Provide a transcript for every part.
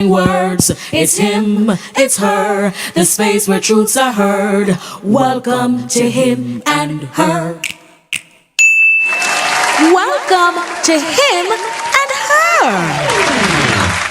Words, it's him, it's her, the space where truths are heard. Welcome to him and her. Welcome to him and her.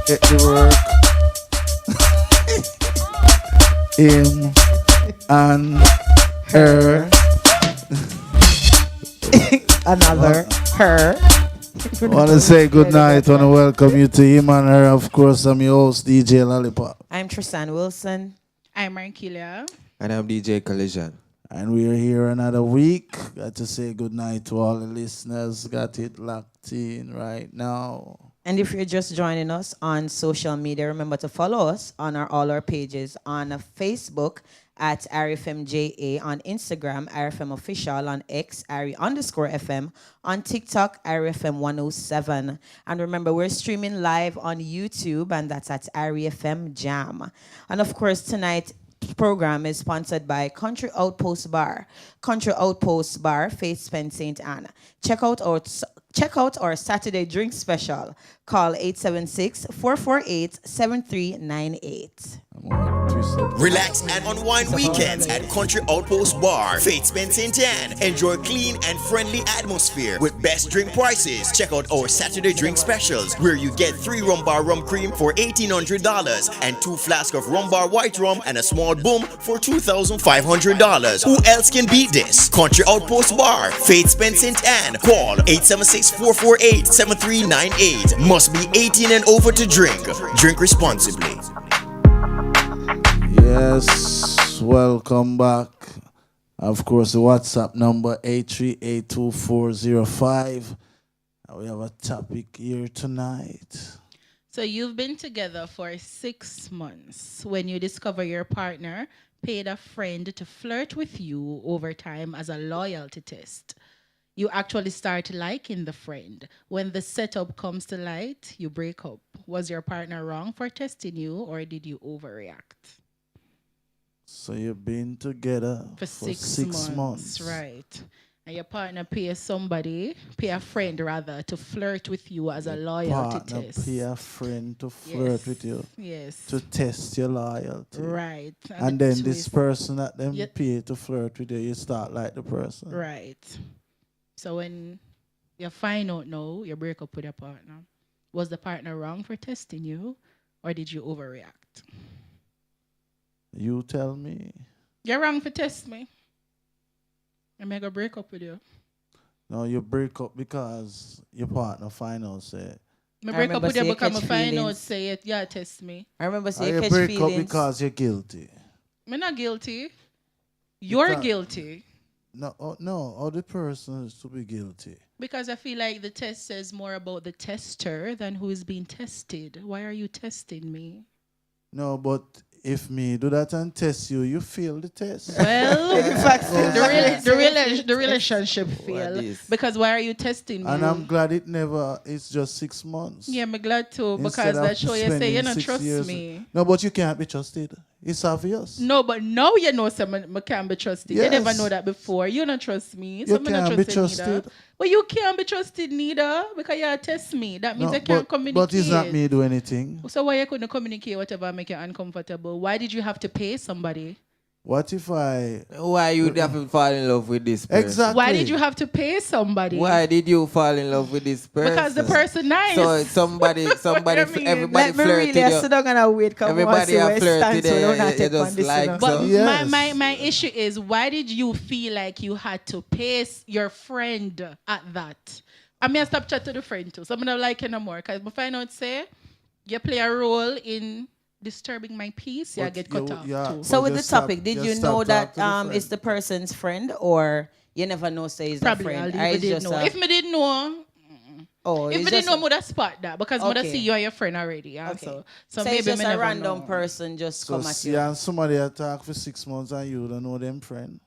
Get to work. Him and her. Another her. I want to say good night. I want to welcome you to him and her. Of course, I'm your host, DJ Lollipop. I'm Tristan Wilson. I'm Marquilla. And I'm DJ Collision. And we're here another week. Got to say good night to all the listeners. Got it locked in right now. And if you're just joining us on social media, remember to follow us on all our pages on Facebook at IRIFMJA, on Instagram, IRIFM Official, on X, IRI_FM, on TikTok, IRIFM 107. And remember, we're streaming live on YouTube, and that's at IRIFM Jam. And of course, tonight's program is sponsored by Country Outpost Bar. Country Outpost Bar, Faith Spence St. Anne. Check out our Saturday drink special. Call 876-448-7398. Relax and unwind weekends at Country Outpost Bar, Faith Spence St. Anne. Enjoy clean and friendly atmosphere with best drink prices. Check out our Saturday drink specials, where you get 3 rum bar rum cream for $1,800 and 2 flasks of rum bar white rum and a small boom for $2,500. Who else can beat this? Country Outpost Bar, Faith Spence St. Anne. Call 876-448-7398. Must be 18 and over to drink. Drink responsibly. Yes, welcome back. Of course, the WhatsApp number 8382405. We have a topic here tonight. So you've been together for 6 months when you discover your partner paid a friend to flirt with you over time as a loyalty test. You actually start liking the friend. When the setup comes to light, you break up. Was your partner wrong for testing you, or did you overreact? So you've been together For six six months. Right. And your partner pay a friend rather, to flirt with you as a loyalty Partner test. pay a friend to flirt with you. Yes. To test your loyalty. Right. And the then this twist- person that them Yep. pay to flirt with you, you start like the person. Right. So when you find out now, you break up with your partner. Was the partner wrong for testing you, or did you overreact? You tell me. You're wrong for test me. I'm gonna break up with you. No, you break up because your partner find out say. I break up remember with you say you because I catch find out feelings. say it, yeah, test me. I remember Or saying you catch break feelings. up because you're guilty. I'm not guilty. You're Because- guilty. No, or the person is to be guilty. Because I feel like the test says more about the tester than who is being tested. Why are you testing me? No, but if me do that and test you, you fail the test. Well, In fact, the relationship fail this? because why are you testing me? And I'm glad it's just 6 months. Yeah, I'm glad too because Instead of that show you say spending you don't 6 trust years. me. No, but you can't be trusted. It's obvious. No, but now you know someone can be trusted. You never Yes. know that before. You don't trust me. You So me not can't be trust you neither. trusted. But you can't be trusted neither because you test me. That means No, I can't communicate. but it's not me do anything. So why you couldn't communicate whatever make you uncomfortable? Why did you have to pay somebody? What if I... Why you have to fall in love with this person? Exactly. Why did you have to pay somebody? Why did you fall in love with this person? Because the person nice. So somebody, I mean? everybody Let me flirt really with sit you. down and wait. Come Everybody on, have flirted so there, don't have you to just on this, like you know. But so. Yes. my issue is why did you feel like you had to pay your friend at that? I mean, I stop chat to the friend too. So I'm not like you no more because I find out say you play a role in disturbing my peace. Yeah, I But get cut off yeah. too. So with the Just stop- topic, did just you stop know talk that to the friend. it's the person's friend, or you never know say it's Probably a I'll friend? leave Or it it's did just know. If me didn't know, oh, if it's me didn't just know, would spot that because would Okay. see you and your friend already. Yeah, Okay. so so maybe it's just me a never random know. person just So come at see, you. and somebody attack for 6 months and you don't know them friend.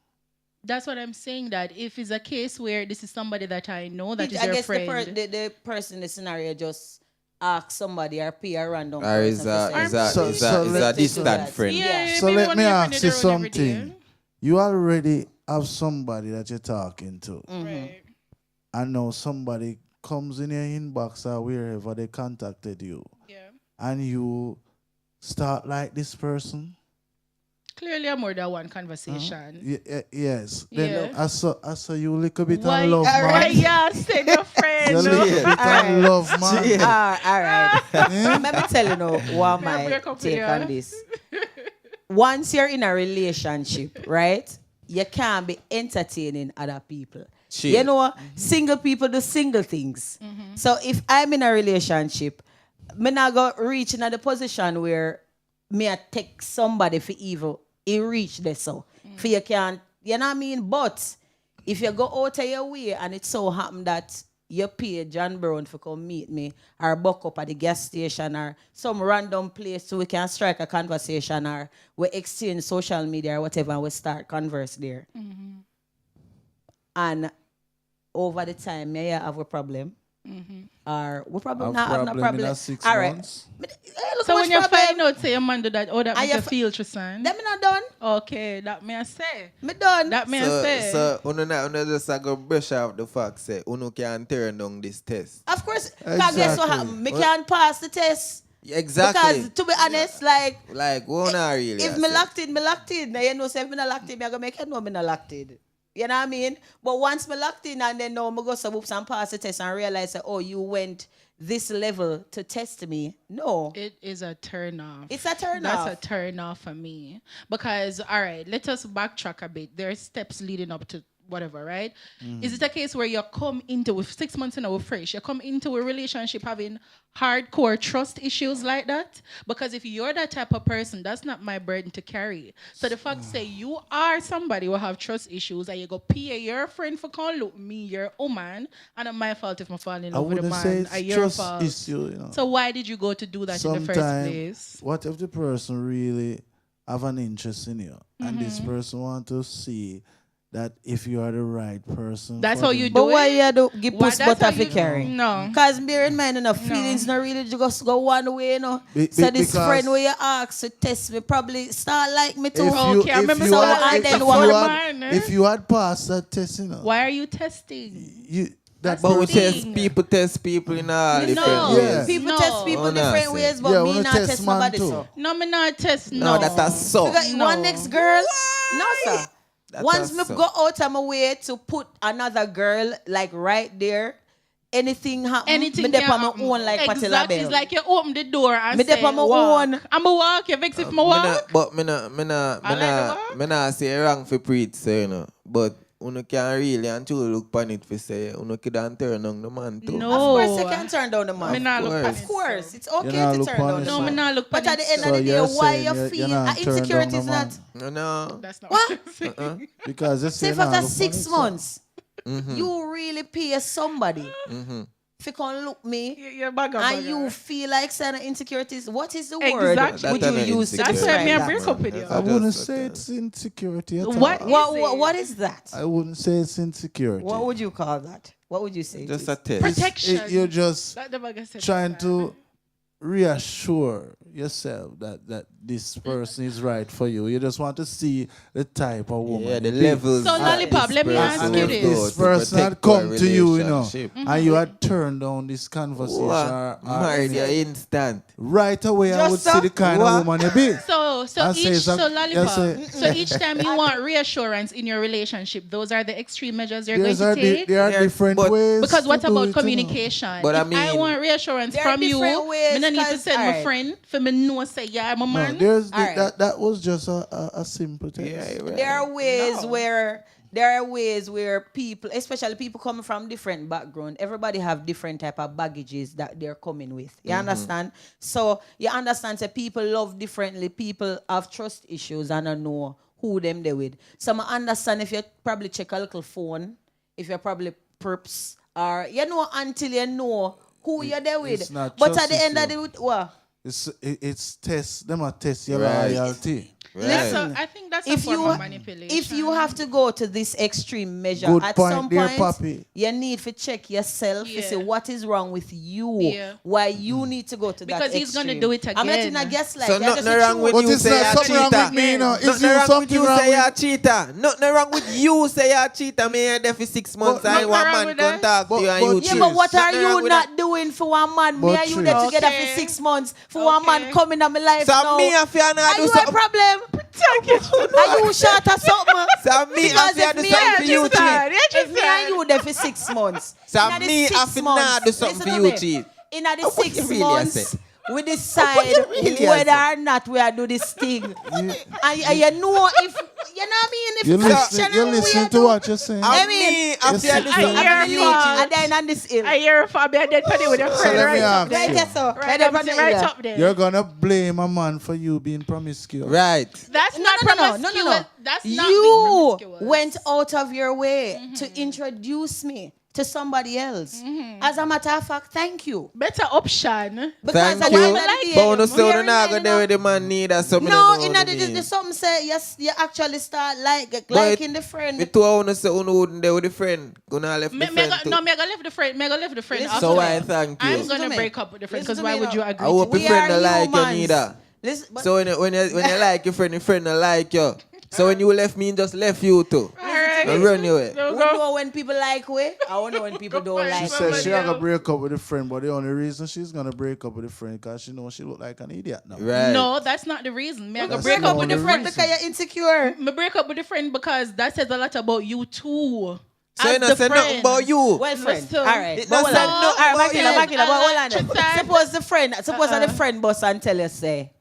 That's what I'm saying. That if it's a case where this is somebody that I know that is I your guess friend. the person in the scenario just ask somebody or pay a random Or person. is for a saying- is a So- is so a is a let- distant friend. Yeah, So maybe let one me of your friend ask they you run every day. something. You already have somebody that you're talking to. Right. And now somebody comes in your inbox or wherever they contacted you. Yeah. And you start like this person. Clearly, more than one conversation. Yes. Then Yeah. I saw you a little bit Why? of love, man. Why? Yeah, say your friend. You a little bit of love, man. All right. Let me tell you now what Me have my break up with take you. on this. Once you're in a relationship, right, you can't be entertaining other people. Shit. You know, single people do single things. So if I'm in a relationship, me not go reach in the position where me I take somebody for evil. It reach there so. For you can't, you know what I mean? But if you go out of your way and it so happen that you pay John Brown for come meet me or buck up at the gas station or some random place so we can strike a conversation or we exchange social media or whatever and we start converse there. And over the time, may I have a problem? Or we probably not have no problem. in a 6 All right. months. So when you problem. find out, say your man do that, oh, that And make you you fi- feel, Tristan. Them me not done. Okay, that may I say. Me done. That may I say. So uno just a go brush off the fact say uno can turn down this test. Of course, because guess what Exactly. happened? Me can't pass the test. Exactly. Because to be honest, like Like we not really. if me locked in, me locked in. Now you know, say if me not locked in, me I go make you know me not locked in. You know what I mean? But once me locked in and then now me go some whoops and pass the test and realize that, oh, you went this level to test me. No. It is a turn off. It's a turn That's off. a turn off for me. Because, all right, let us backtrack a bit. There are steps leading up to whatever, right? Is it a case where you come into with 6 months in our fresh, you come into a relationship having hardcore trust issues like that? Because if you're that type of person, that's not my burden to carry. So the fact say you are somebody who have trust issues and you go pay your friend for calling look me, your woman, and it's my fault if I fall in I love with a wouldn't say man. it's It's your trust fault. issue, you know. So why did you go to do that in the first place? What if the person really have an interest in you and this Mm-hmm. person want to see that if you are the right person? That's for how them? you do But why it? you do give Why- puss that's butter how for you- carrying? No. Because bear in mind, enough feelings not really just go one way, you know. So this because- friend where you ask to test me probably start like me too. Okay, I remember you so had- and then if one you man, had, if you had passed that test, you know, Why are you testing? you that But we person, test people in all No. different Yeah. ways. People No. test people Oh, no, different say. ways, but Yeah, me wanna not test test man nobody too. so. No, me not test. No, that's so. Because No. one next girl, no sir. That Once was me so. go out of my way to put another girl like right there, anything happen, Anything me dep can on my happen. own like Patilla Exactly. Bell. It's like you open the door and Me say, dep on my walk. own. I'm a walk. You vex if me walk? But I like the walk. say wrong for preach, so, you know. But uno can really and truly look on it for say uno could turn on the man too. No. Of course, you can turn down the Me man. not look course. pan Of it, course, so. it's okay not to look turn down punish the No, me man. not look But pan at the it, end so. of the So day, you're why saying you you're feel not turn down insecurities the is man. not? No. That's not What? what I'm saying. Because you Say say if nah, after look 6 funny, so- months, you really pay somebody if you can look me You're bugger, and bugger. you feel like certain insecurities, what is the Exactly. word would you use to That's describe why me I that? break up with you. I wouldn't say it's insecurity at all. What is that? I wouldn't say it's insecurity. What would you call that? What would you say? Just it a is? test. Protection. You're just Like the bugger said trying that to time. reassure yourself that this person is right for you. You just want to see the type of woman. Yeah, the it is. levels. So, that Lollipop, this let me person ask And you will if go this to person had protect our come to you, relationship. and you had turned down this conversation, What? Married you instant. right away I Just would so? see the kind What? of woman you be. So I say each it's a- so Lollipop. yes, So each time you want reassurance in your relationship, those are the extreme measures you're going to take. There are Yeah, different but- ways. Because what to do about it, you know. communication? But I if I mean- want reassurance There are from you, different ways, I don't need to 'cause, send my alright. friend for me know say yeah I'm a No, man. there's All right. that was just a simple test. Yeah, right. There are ways where people, especially people coming from different background, everybody have different type of baggages that they're coming with. You understand? So you understand that people love differently. People have trust issues and I know who them they with. So I understand if you probably check a little phone, if you're probably perps, or you know until you know who you're there with. it's not But at trust the end of issue. the what? It's test. Them are test your Right. loyalty. That's Right. I think that's a If form you of manipulation. if you have to go to this extreme measure, Good at point some there, point Papi. you need to check yourself to Yeah. see what is wrong with you, Yeah. why you need to go to that Because he's gonna extreme. do it I'm not again. in a guess like So you're nothing just a wrong truth. with But you it's say not you're something wrong cheater. with me, you know. It's Nothing you wrong with something you wrong say you're with cheater. Nothing wrong with you say you're cheater. Me here there for 6 months But- and Nothing one wrong man with that. contact you and But- you but- Yeah, cheat. but what are Nothing wrong you with not that. doing for one man? Me But and you true. there together Okay. for 6 months for one man Okay. coming in my life So now. me if you not Are do you a something. problem? Are you short or something? So me Because if you if do me something and for you you cheat, cheat. if me and you there for 6 months, So inna the me 6 have to months, not do something listen for to you me. cheat. In the What 6 you really months, say? we decide you really whether say? or not we are do this thing. And you know if you know what I mean. If You're it's listening, action you're and we listening are to do- what you're saying. I And mean, me if you you see- do I something hear for you for- cheat. and then on this hill. I hear Fabian dead put it with your So friend let me right up ask there. Right you. there, so. Right Right up, there, right there. up there. You're gonna blame a man for you being promiscuous. Right. That's No, not no, no, promiscuous. no, no, no. That's not You being promiscuous. went out of your way to introduce me to somebody else. As a matter of fact, thank you. Better option. Because Thank at you. the end of the day, But on the we sound are not go in there a- with the man need or something. No, don't in know the, what I mean. the something say yes, you actually start But liking the friend. Me too I wanna say uno wouldn't there with the friend. Gonna left the Me friend go, too. no, me go left the friend. Me go left the friend. Listen after So to I me. thank you. I'm Listen to gonna me. break up with the friend Listen because to why me would now. you agree? I hope to your We friend are don't like you humans. neither. Listen, but So when you like your friend don't like you. So when you left me, just left you too. Alright. And run your way. There we we go. know when people like we. I want to know when people don't She like She we. said she Yeah. gonna break up with a friend, but the only reason she's gonna break up with a friend because she knows she look like an idiot now. Right. No, that's not the reason. Me I go That's break the up with the only friend. reason. Because you're insecure. Me break up with the friend because that says a lot about you too. So you As not the say nothing friend. about you. Well, friend. So- All right. It But not hold say on. nothing All right, about Makila, you. but hold on. Tristan. Suppose the friend boss and tell you say,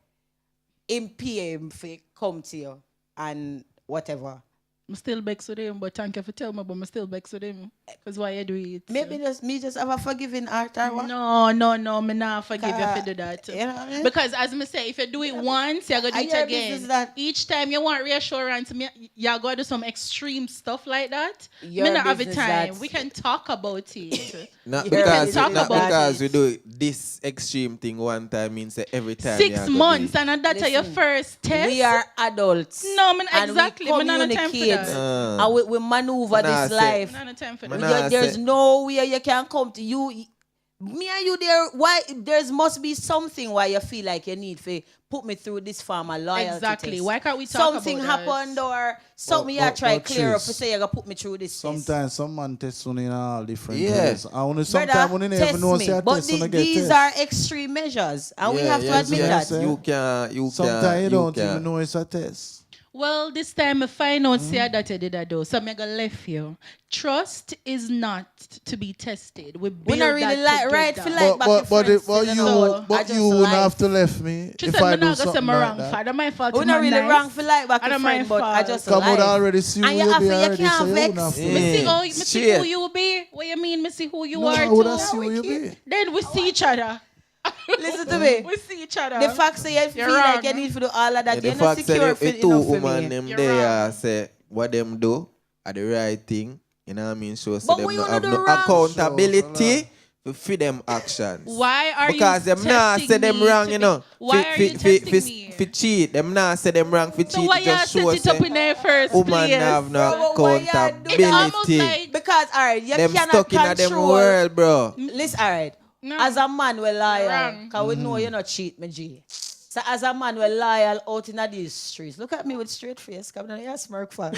him PM for come to you and whatever. I'm still vexed with him, but thank you for telling me, but I'm still vexed with him. Because why you do it? Maybe just have a forgiving heart or what? No, me not forgive you for do that. You know what I mean? Because as me say, if you do it once, you're going to do Your it again. business that- Each time you want reassurance, you're going to do some extreme stuff like that. Your Me not have a business time. that- We can talk about it. Not You because, can talk not about because it. we do this extreme thing one time means that every time. 6 you are months gonna and that's your Listen, first test. We are adults. No, man, and exactly. We Me not have time for communicate. that. And we maneuver Nah, this say- life. Not have time for Man, that. nah, There's say- no way you can come to you. Me and you there. Why? There's must be something why you feel like you need to put me through this form of loyalty. Exactly. test. Why can't we talk something about that? happened or something But- you try but clear up Tris, to say you're gonna put me through this test. Sometimes some man test on in all different Yeah. ways. I only sometimes Brother, when you never test know me. say a But test on get these test. are extreme measures, and we Yeah, have to yes, admit yes. that. You Sometimes you don't can. even know it's a test. Well, this time I find out say that you did that though. So I'm gonna left you. Trust is not to be tested. We We build not really that like right together. for like back to friends still, you know. I But just you wouldn't like- have to left me if Tristan, I me do not gonna say something me like wrong. that. Father, my fault. We I'm not really nice. wrong for like back I to don't mind friend, but I fault. just Come would like. already see who And you you have be to- you already, can't so you wouldn't vex. have to. Yeah. Me see Straight. who you be. What you mean? Me see who you No, are I would too. have see who you be. Then we see each other. Listen to me. We see each other. The fact say you feel You're like you wrong. need to do all of that, Yeah, you're the not fact secure that if two enough for women me. them You're there wrong. say what them do are the right thing, you know what I mean? So But them we not wanna have do no wrong. accountability So, for feed them actions. Why are because you them nah testing say them me wrong, to you be- know. Why are you testing me? For cheat, them nah say them wrong for So cheat. why It you just set show it up say in the first woman place? have no Bro, but why you do that? It's almost accountability. like Because all right, you Them cannot stuck in a them control. world, bro. Listen, all right. No. As a man, we're loyal. wrong. Because we know you're not cheat, me G. So as a man, we're loyal out in these streets. Look at me with straight face. Come down here, smirk for.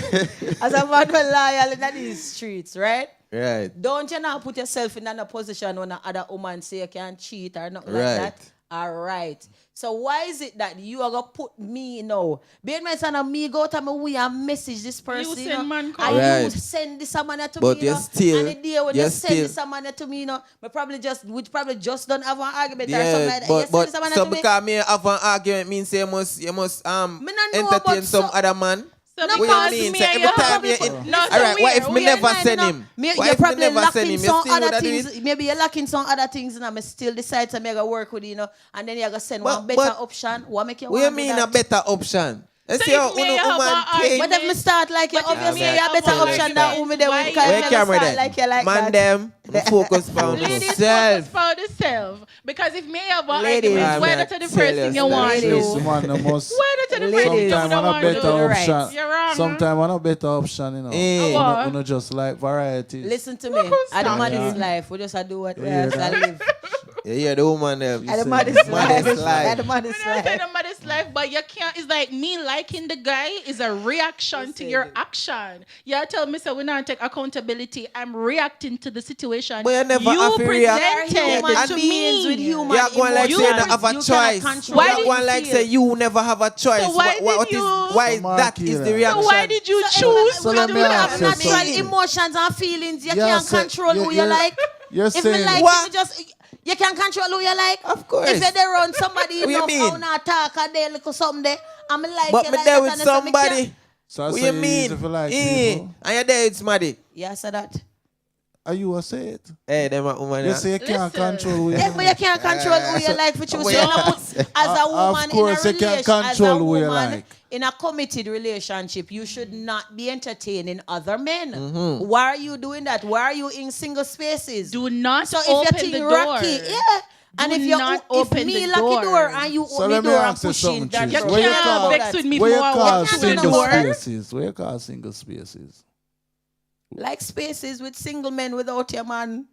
As a man, we're loyal in these streets, right? Right. Don't you now put yourself in a position when another woman say you can't cheat or nothing Right. like that? All right. So why is it that you are gonna put me now? Being my son and me go to me we and message this person. send you know, man and call. you Right. send this man to But me. you You know, still- and the day when you you send still- this man to me, you know, we probably just don't have an argument or something Yeah, like that. You send but this man so to me. because me have an argument means say you must Me not know entertain about some so- other man. So What because you mean? me Say and every you time have you a- No, all so right, what if me weird. never Weird, send you know. him? Me- What you're if me probably never lacking send him? You some still other woulda do things. it? Maybe you're lacking some other things, and I still decide to make a work with you know, and then you're gonna send But- one better but- option. What make you What you want to do mean that? a better option? Let's So see if how me uno have woman an take. But if me start like you, But if obviously me you have have better an option than argument, who me there why with. you Because Where me camera start then? like you like Man that. them focus on Ladies, yourself. focus for yourself. Because if me have an Ladies. argument, I'm why not that's the tell first thing you you want to Yes, do? man, the most. Why that's the first thing Ladies. you Sometimes don't on a want to better do? Right. option. You're wrong. Sometimes on a better option, you know. Eh. What? Uno just like varieties. Listen to me. Look who's At the talking. man's life, we just have to do what we Yeah, have to that- live. Yeah, the woman them. At the say man's the life. man's life. At the man's When I say life. the mother's life, but you can't. It's like me liking the guy is a reaction to your action. You tell me so we not take accountability. I'm reacting to the situation. But you never have to react. Human And to beings with human You are going like say you emotions. don't have a You cannot choice. control Why You are did going you like feel. say you never have a choice. So why What did is you- why So that is the Marky, reaction? So why did you So choose So we let to me do ask have you that? natural something. emotions and feelings. You Yeah, can't so control who you you're- like. You're If me saying like What? you, just you can control who you like. Of course. If you're there around somebody, What you you know, mean? how not talk a day, little something there, I'm like But you me like there that with and so me somebody. can't- So I What say you it's mean? easy for like Eh, people. and you're there with somebody. Yeah, so that. Are you a say it? Hey, them a woman. You say you can't Listen. control who you Yeah, but you can't control who you like for choose. So you know, put as a Of woman course in you a can relation, as a control who you woman like. in a committed relationship, you should not be entertaining other men. Mm-hmm. Why are you doing that? Why are you in single spaces? Do not So if open you the think door. rocky, yeah. And Do if you not if open me the lock the door door. and you So open let the me door and ask you push in, something, that Chief. You you Where you can't call- do vex that. with me Where you more. call can't do single no more. spaces? Where you call single spaces? Like spaces with single men without your man.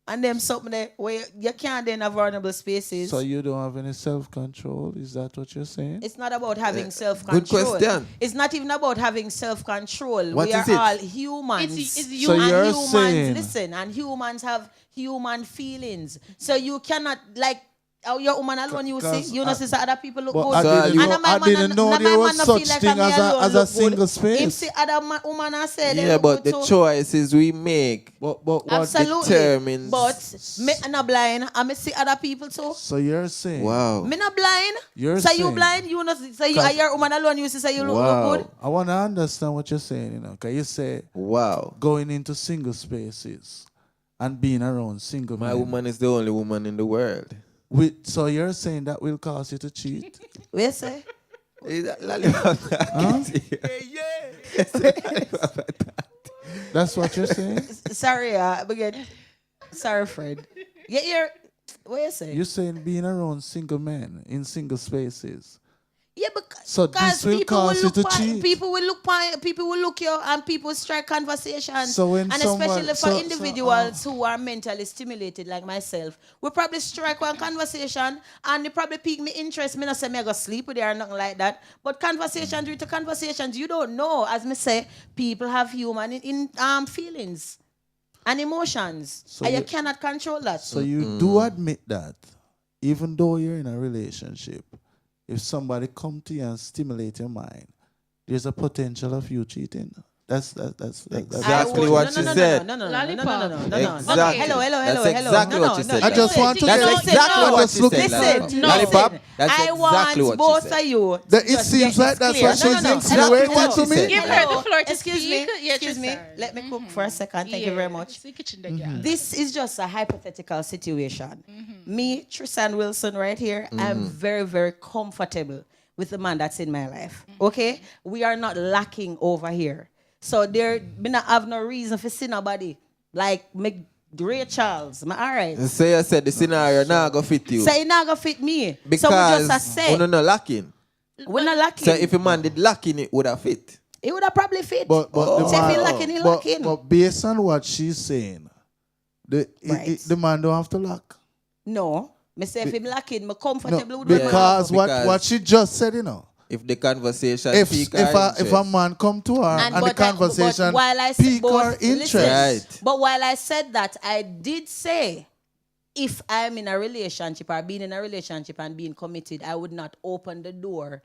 And them something there where you can't then have vulnerable spaces. So you don't have any self-control? Is that what you're saying? It's not about having self-control. question. It's not even about having self-control. What we is are it? all humans. It's So and you're humans, saying- listen, and humans have human feelings. So you cannot, like, how your woman alone you Cause see, you know, see other people look But good. I So didn't you- know, And my I man didn't know my there was man no such feel like thing me as alone a look single good. space. Him see other woman and say they Yeah, look but good the too. choices we make. But what? Absolutely. determines- But me not blind. I me see other people too. So you're saying? Wow. Me not blind. You're so you saying- blind, you know, so you Cause- are your woman alone, you say you look Wow. good. I want to understand what you're saying. You know, cause you say Wow. going into single spaces and being around single My men. woman is the only woman in the world. So you're saying that will cause you to cheat? We say. Is that lollipop? That's what you're saying? Sorry, again. Sorry, Fred. Yeah, what you say? You're saying being around single men in single spaces. Yeah, because So this will cause you to cheat. People will look you and people strike conversations. So when and someone- especially for so- individuals who are mentally stimulated like myself, we probably strike one conversation and they probably pique me interest. Me not say me I go sleep with you or nothing like that. But conversations with the conversations, you don't know. As me say, people have human feelings and emotions. So and you you- cannot control that. So you do admit that even though you're in a relationship, if somebody come to you and stimulate your mind, there's a potential of you cheating. That's Exactly I what would- you no, said. No. Exactly. Hello. That's exactly what you said. I just want to That's get- exactly I what just you look- said. Listen, Lollipop. That's I exactly want what both she said. of you. That it just seems get like this that's clear. what she's Hello, insinuating hello. to me. Give her Hello. the floor to Excuse me. speak. Yeah, Excuse me. Tristan. Let me cook for a second. Thank you very much. It's the kitchen there, girl. This is just a hypothetical situation. Me, Tristan Wilson, right here, I'm very, very comfortable with the man that's in my life. Okay? We are not lacking over here. So me not have no reason for see nobody. Like, me Ray Charles, all right. So you said the scenario now go fit you. So it not gonna fit me. Because so we just say we not locking. we're not locking. So if a man did locking, it would have fit. it would have probably fit. But the so if man, he locking, he locking. but based on what she's saying, Right. the man don't have to lock. No. Me say if him locking, me comfortable No, with because Because- what she just said, If the conversation if pique if her a interest. man come to her and the but conversation while I pique both, her interest, listen, Right. But while I said that, I did say if I'm in a relationship or being in a relationship and being committed, I would not open the door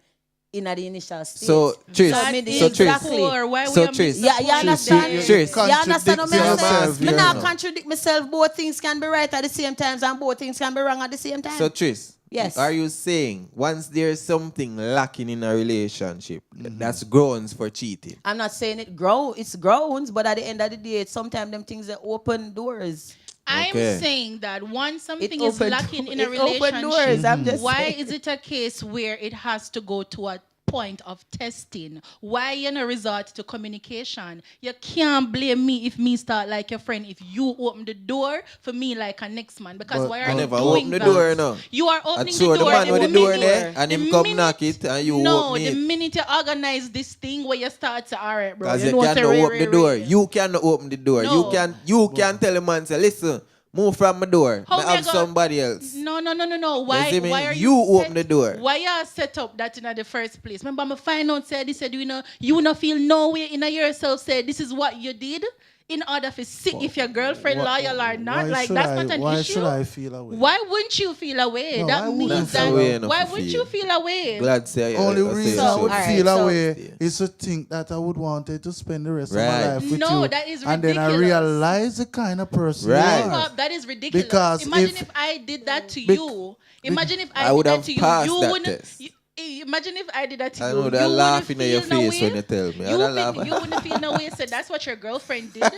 in the initial stage. So, Tris, So, I mean, so Tris, exactly. Why So, we are Tris. Yeah, you understand? you- Cheers. You understand what contradicting I'm yourself saying? Me here not now. contradict myself. Both things can be right at the same time and both things can be wrong at the same time. So Tris, Yes. are you saying once there's something lacking in a relationship, that's grounds for cheating? I'm not saying it's grounds, but at the end of the day, sometimes them things that open doors. I'm Okay. saying that once something It is opened- lacking in a it opened doors, relationship, I'm just why saying. is it a case where it has to go to a point of testing? Why you not resort to communication? You can't blame me if me start like your friend if you open the door for me like a next man, because But- why are I you never doing open the that? door, no. You are I opening show the the door. man with the door minute- there and the him come minute- knock it and you No, open the it. minute you organize this thing where you start to alright, bro. Because You you know cannot say, open the door. Ray. You cannot open the door. No. You can tell a man, say, listen, move from my door. How I me have go- somebody else. No. Why? see me? Why are You you open the door. Why you set up that in the first place? Remember, me find out said this said you not feel no way in yourself. Said this is what you did in order to see if your girlfriend loyal or not. why Like should that's I- not an why issue. should I feel away? Why wouldn't you feel away? No, I that wouldn't means feel that. away enough Why to wouldn't feel. you feel away? Glad say Only I say reason so. I would alright, feel so- away is to think that I would want it to spend the rest of Right. my life with No, you. that is and then I ridiculous. realize the kind of person Right. you are. That is ridiculous. Because Imagine if- if I did that to bec- you. Imagine if I I would did have that to you. passed You that wouldn't. test. Imagine if I did that to I you. know that you laughing wouldn't in your feel no face when way. you tell me. You, I'd laugh. you wouldn't feel no way. So that's what your girlfriend did.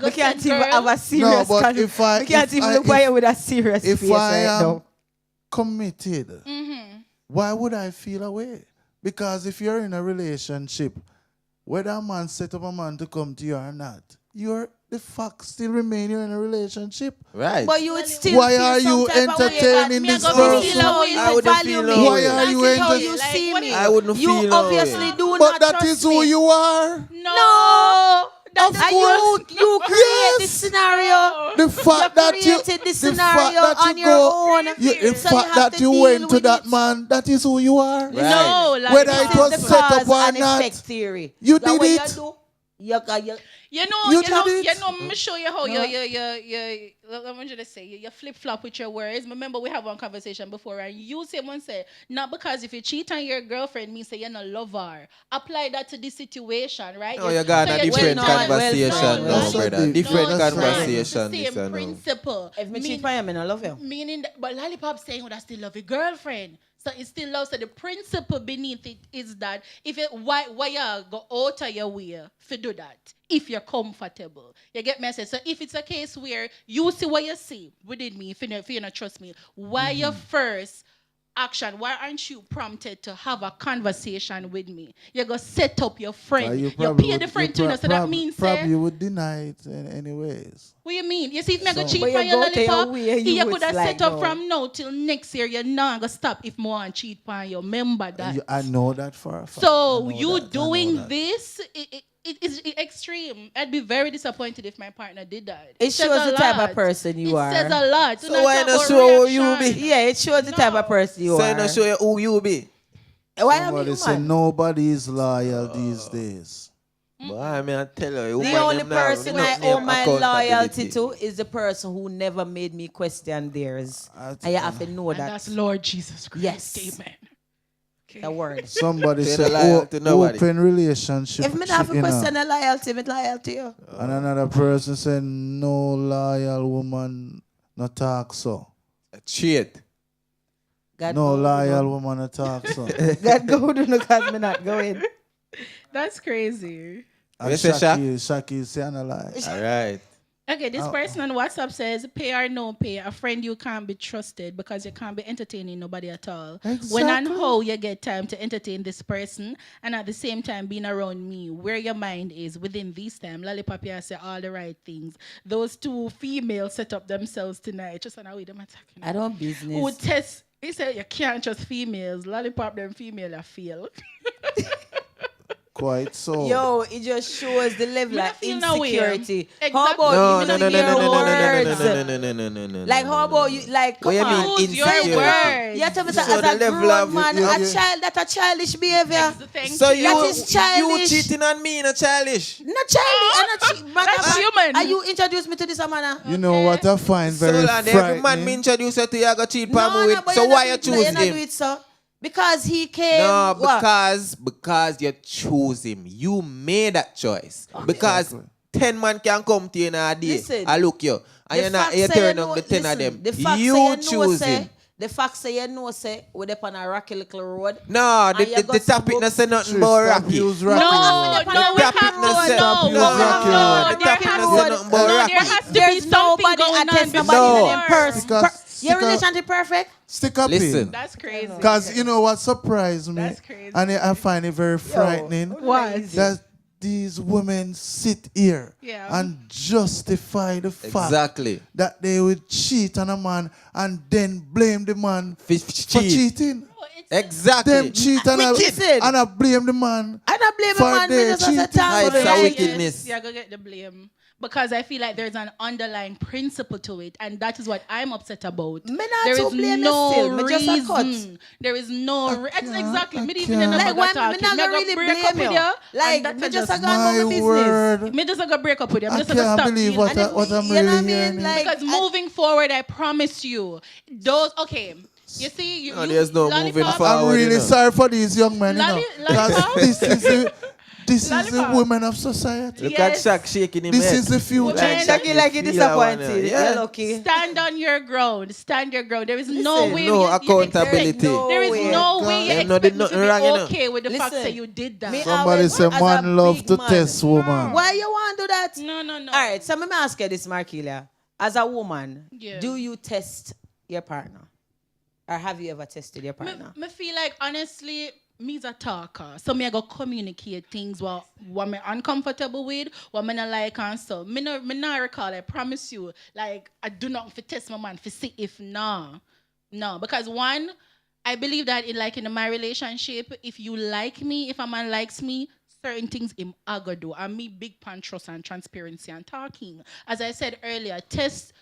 We can't even have a serious but con- if I- we can't if even I- look if- at you with a serious If face I right am now. committed, Mm-hmm. why would I feel away? Because if you're in a relationship, whether a man set up a man to come to you or not, the fact still remain you're in a relationship. Right. But you would still Why feel are some you type of way entertaining about this me. person? This is how you I wouldn't value feel me. no Why are This you is how enter- you Like, see what me. is- I wouldn't You feel no obviously way. do But not that trust is who me. you are. No. Of And course. you create this scenario. The fact that you created this the fact scenario that you on your go, own. the So you fact have that to you deal went to with that it. man, that is who you are. No, like Whether This it was is the set up cause or and not, effect theory. you That did what it. You do, you You know, You you know, did it. you know, me show you how you I want you to say you flip flop with your words. Remember, we have one conversation before, and you say one say, not because if you cheat on your girlfriend means say you're not love her. Apply that to this situation, right? No, you got so a you different cheat on- conversation well, now, that's brother. a Different different conversation. It's the this same and now. principle. If me cheat for him, I don't love you. Meaning, but Lollipop saying would I still love your girlfriend. So it still loves. So the principle beneath it is that if it why you go out of your way to do that if you're comfortable. You get me? I say, so if it's a case where you see what you see within me, if you not trust me, why your first action? Why aren't you prompted to have a conversation with me? You go set up your friend. You pay the friend to you, so that means probably would deny it in anyways. what you mean? You see, if me go So- cheat But for you your go to your lollipop, way, you you would could have like set up no. from now till next year. You're not gonna stop if more and cheat for you. Remember that. I know that for a fact. So I know you that, I know doing that. this, it is extreme. I'd be very disappointed if my partner did that. It says shows a the type lot. of person you are. It says a lot. So why not show who you be? Yeah, it shows the type of person you So are. I not show you who you be. Why am Somebody you say man? nobody is loyal these days. But I mean, I tell you, The only person I owe my loyalty to is the person who never made me question theirs. And you have to know And that. that's Lord Jesus Christ. Yes. Amen. Okay. The word. Somebody Say say the loyalty to nobody. open relationship. If me not have a you know. question of loyalty, I'm loyal to you. And another person say no loyal woman no talk so. Cheat. God No go, loyal woman no talk so. God go do no cause me not going. That's crazy. And You say Shaq? Shaki say analyze. All right. Okay, this person on WhatsApp says, pay or no pay, a friend you can't be trusted because you can't be entertaining nobody at all. When and Exactly. how you get time to entertain this person and at the same time being around me, where your mind is within this time. Lollipop here say all the right things. Those two females set up themselves tonight. Just on how them attacking. I don't Who business. test, he said you can't trust females. Lollipop them female I feel. Quite so. Yo, it just shows the level Me of not feel no way. insecurity. Exactly. How about No, you no, not no, no, hear no, no, no, words? no. Like how about you? Like What come you mean on. Use your insecurity? words. You have to be So as the a level grown of- man, you- a you- child, that's a childish behavior. Thank So you. That is you childish. cheating on me in a childish. Not childish. I'm not That's human. Are you introduce me to this man? You know what I find So very and every man me frightening? introduce her to you, I got cheat No, palm no, with. but So you're why not you do it- choose you're not do him? it, so because he came. No, what? because you choose him. You made that choice. Because 10 man can come to you in a day. Listen, I look you. And you're not you turn on the 10 of them. The fact You say you know choose say, him. the fact say you know say we're up on a rocky little road. No, And you the got topic some not say nothing Trish, about stop Rocky. use No, Rocky no, Road. we Stop have it, no, to say- know. no, No, Rocky no, Road. The there topic has not to say nothing about no, Rocky. there has to be There's something nobody going on attest nobody No. in person. Because Your stick up- relationship perfect? Stick up Listen. in. That's crazy. Because you know what surprised me? That's crazy. And I find it very frightening. What? That these women sit here Yeah. and justify the fact Exactly. that they would cheat on a man and then blame the man Fish for cheat. cheating. Exactly. Them cheat and Listen. I blame the man. I don't blame For a man, me their just as a cheating. time It's for a the wickedness. Yeah, go get the blame. Because I feel like there's an underlying principle to it, and that is what I'm upset about. Me not There to is blame you no still, me just a cut. reason. There is no exactly. I Me even in the can't. Like like, when me not gonna really break up blame with you. you. Like and me that just a just gone about My my business. word. me just gonna break up with you. I I'm just gonna can't stop believe dealing what with what I'm you know what I really mean? hearing. Like, because moving forward, I promise you, those okay. You see, you, No, you there's no moving Lollipop, forward. I'm really you know. sorry for these young men, you know. Lollipop? Because this is the Lollipop. women of society. Look Yes. at Shaq shaking him This head. is the future. Women- Shaggy like you Feel disappointed. that one, You're yeah. lucky. Stand on your ground. Stand your ground. There is no Listen, way. no you accountability. expect- There is way. no God. way you Them no expect did me to nothing be wrong, you know. okay with the fact Listen, that you did that. me Somebody always- say as a man love big to man. test woman. Why you want to do that? No, no, no. All right, so let me ask you this, Markelia. As a woman, Yeah. do you test your partner? Or have you ever tested your Me, partner? me feel like honestly, me's a talker. So me I go communicate things what me uncomfortable with, what me not like and so. Me not recall, I promise you. Like I do not for test my man for see if no. No. Because one, I believe that in my relationship, if you like me, if a man likes me, certain things him I go do. And me big pan trust and transparency and talking. As I said earlier, trust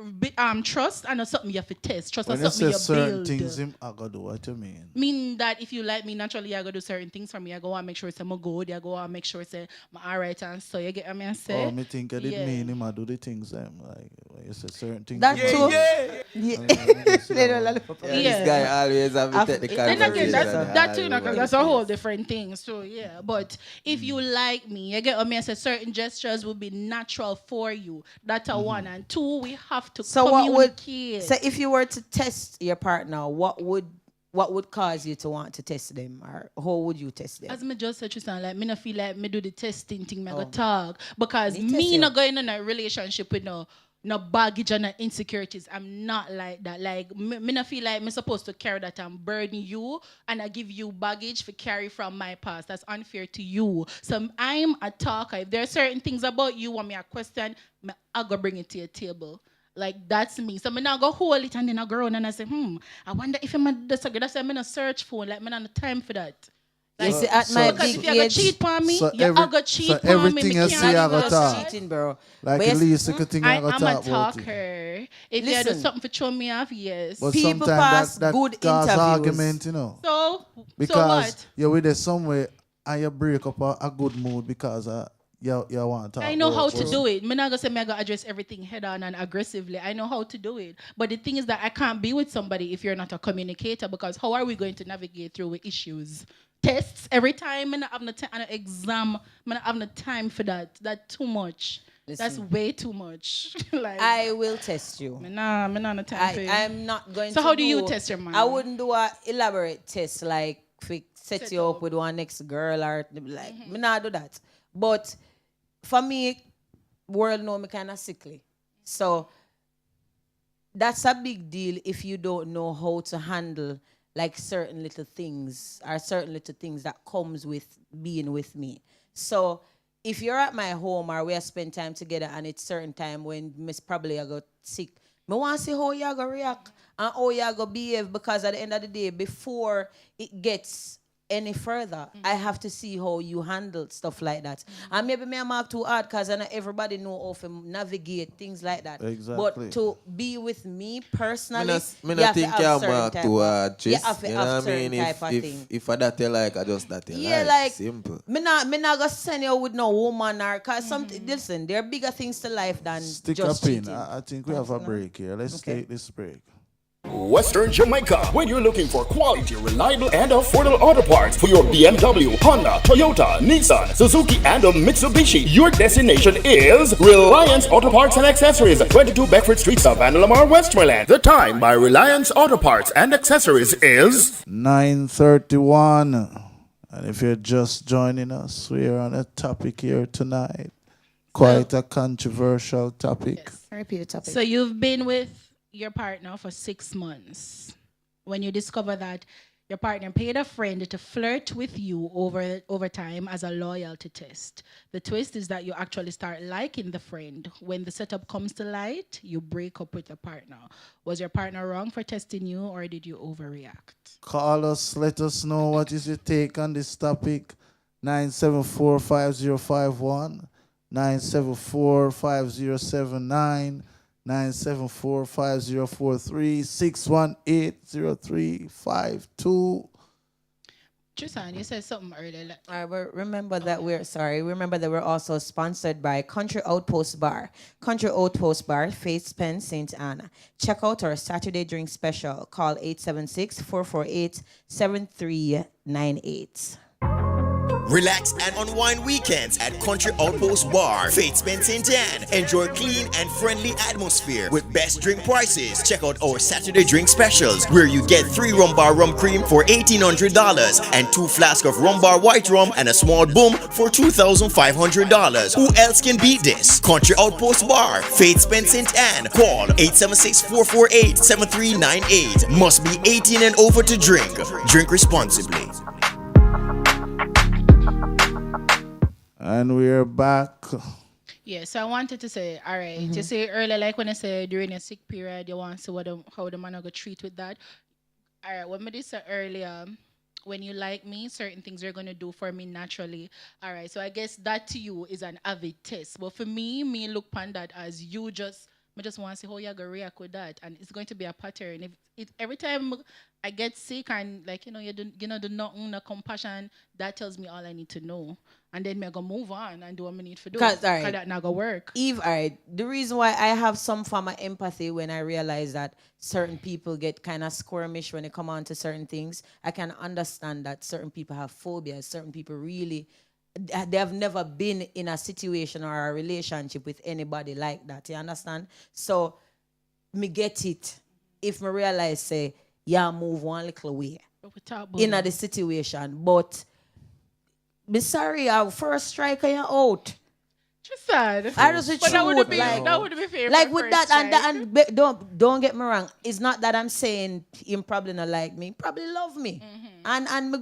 and not something you have to test. Trust When is you something say you certain build. things, him I gotta do what you mean. Mean that if you like me naturally, I go do certain things for me. I go and make sure it's I'm good. I go and make sure it's I'm alright and so you get what I say. Oh, me think I did Yeah. mean him I do the things them like when you say certain things. That him too. I do. Little lollipop. Yeah, Yeah. This guy always have to take the Then Then again, conversation. that too, because that's a Always. whole different thing. So yeah, but if you like me, you get what I say. Certain gestures will be natural for you. That's a one and two. We have to So what would communicate. so if you were to test your partner, what would cause you to want to test them, or how would you test them? As me just said, Tristan, like me not feel like me do the testing thing. Me go talk because Me test me you. not going in a relationship with no baggage and no insecurities. I'm not like that. Like me not feel like me supposed to carry that and burden you and I give you baggage for carry from my past. That's unfair to you. So I'm a talker. If there are certain things about you want me a question, I go bring it to your table. Like that's me. So me now go hold it and then I go around and I say, I wonder if I'm a disagree. That's why I'm not search for. Like me not have time for that. Like, You see, at my because big if you go age, cheat on me, So you every- go cheat so on me. everything Me you can't see, I do go that. talk. cheating, bro. Like But at yes, least you could think I I'm gotta a talk about it. talker. If you do Listen. something for throw me off, yes. But People sometimes pass that good cause interviews. argument, you know. So Because what? you're with there somewhere and you break up a good mood because you want to talk. I know how about to it. do it. I'm not gonna say I gotta address everything head on and aggressively. I know how to do it. But the thing is that I can't be with somebody if you're not a communicator, because how are we going to navigate through with issues? Tests every time. I'm not having an exam. I'm not having time for that. That's too much. That's Listen. way too much. Like I will test you. I'm not a time for it. I'm not going So to how do you test your man? I wouldn't do a elaborate test like set Set you up up. with one next girl or like me not do that. But for me, world know me kind of sickly. So that's a big deal if you don't know how to handle like certain little things or certain little things that comes with being with me. So if you're at my home or we are spend time together and it's certain time when Miss probably I got sick, me want to see how you go react and how you go behave because at the end of the day, before it gets any further, I have to see how you handle stuff like that. And maybe me I'm too hard because I know everybody know how to navigate things like that. Exactly. But to be with me Me personally, not you think have to have I'm certain type too of, hard, you Tris. have to You know have what I certain mean? type of thing. If I that you like, I just that you Yeah, like. like Simple. me not gonna send you with no woman or cause something. Listen, there are bigger things to life than Stick just a pin. cheating. I think we have a break here. Let's Okay. take this break. Western Jamaica, when you're looking for quality, reliable, and affordable auto parts for your BMW, Honda, Toyota, Nissan, Suzuki, and Mitsubishi, your destination is Reliance Auto Parts and Accessories, 22 Beckford Street, South and Lamar, Westmoreland. The time by Reliance Auto Parts and Accessories is 9:31. And if you're just joining us, we are on a topic here tonight. Quite a controversial topic. Yes. Repeat the topic. So you've been with your partner for 6 months. When you discover that your partner paid a friend to flirt with you over time as a loyalty test. The twist is that you actually start liking the friend. When the setup comes to light, you break up with your partner. Was your partner wrong for testing you or did you overreact? Call us, let us know what is your take on this topic. 974-5051, 974-5079, 974-5043, 618-0352. Tristan, you said something earlier. Like, All right, but remember that we're also sponsored by Country Outpost Bar. Country Outpost Bar, Faith Pen, St. Anna. Check out our Saturday drink special. Call 876-448-7398. Relax and unwind weekends at Country Outpost Bar, Fates Bend St. Anne. Enjoy clean and friendly atmosphere with best drink prices. Check out our Saturday drink specials where you get 3 rum bar rum cream for $1,800 and 2 flasks of rum bar white rum and a small boom for $2,500. Who else can beat this? Country Outpost Bar, Fates Bend St. Anne. Call 876-448-7398. Must be 18 and over to drink. Drink responsibly. And we're back. yeah, so I wanted to say, all right, you say earlier, like when I said during a sick period, you want to see how the man are going to treat with that. All right, what I said earlier, when you like me, certain things you're going to do for me naturally. All right, so I guess that to you is an avid test. But for me look upon that as you just, I just want to see how you're going to react with that. And it's going to be a pattern. If every time I get sick and like, you do nothing, no compassion, that tells me all I need to know. And then I'm going to move on and do what I need to do. Because all right, that not going to work. Eve, all right, the reason why I have some form of empathy when I realize that certain people get kind of squirmish when they come on to certain things, I can understand that certain people have phobias. Certain people really, they have never been in a situation or a relationship with anybody like that. You understand? So, me get it. If me realize, say, yeah, move one little way in the situation, but be sorry, our first strike and you're out. Just sad. I just But that would truth, be like, that would be fair. like with that and don't get me wrong. It's not that I'm saying him probably not like me. He probably love me, and me,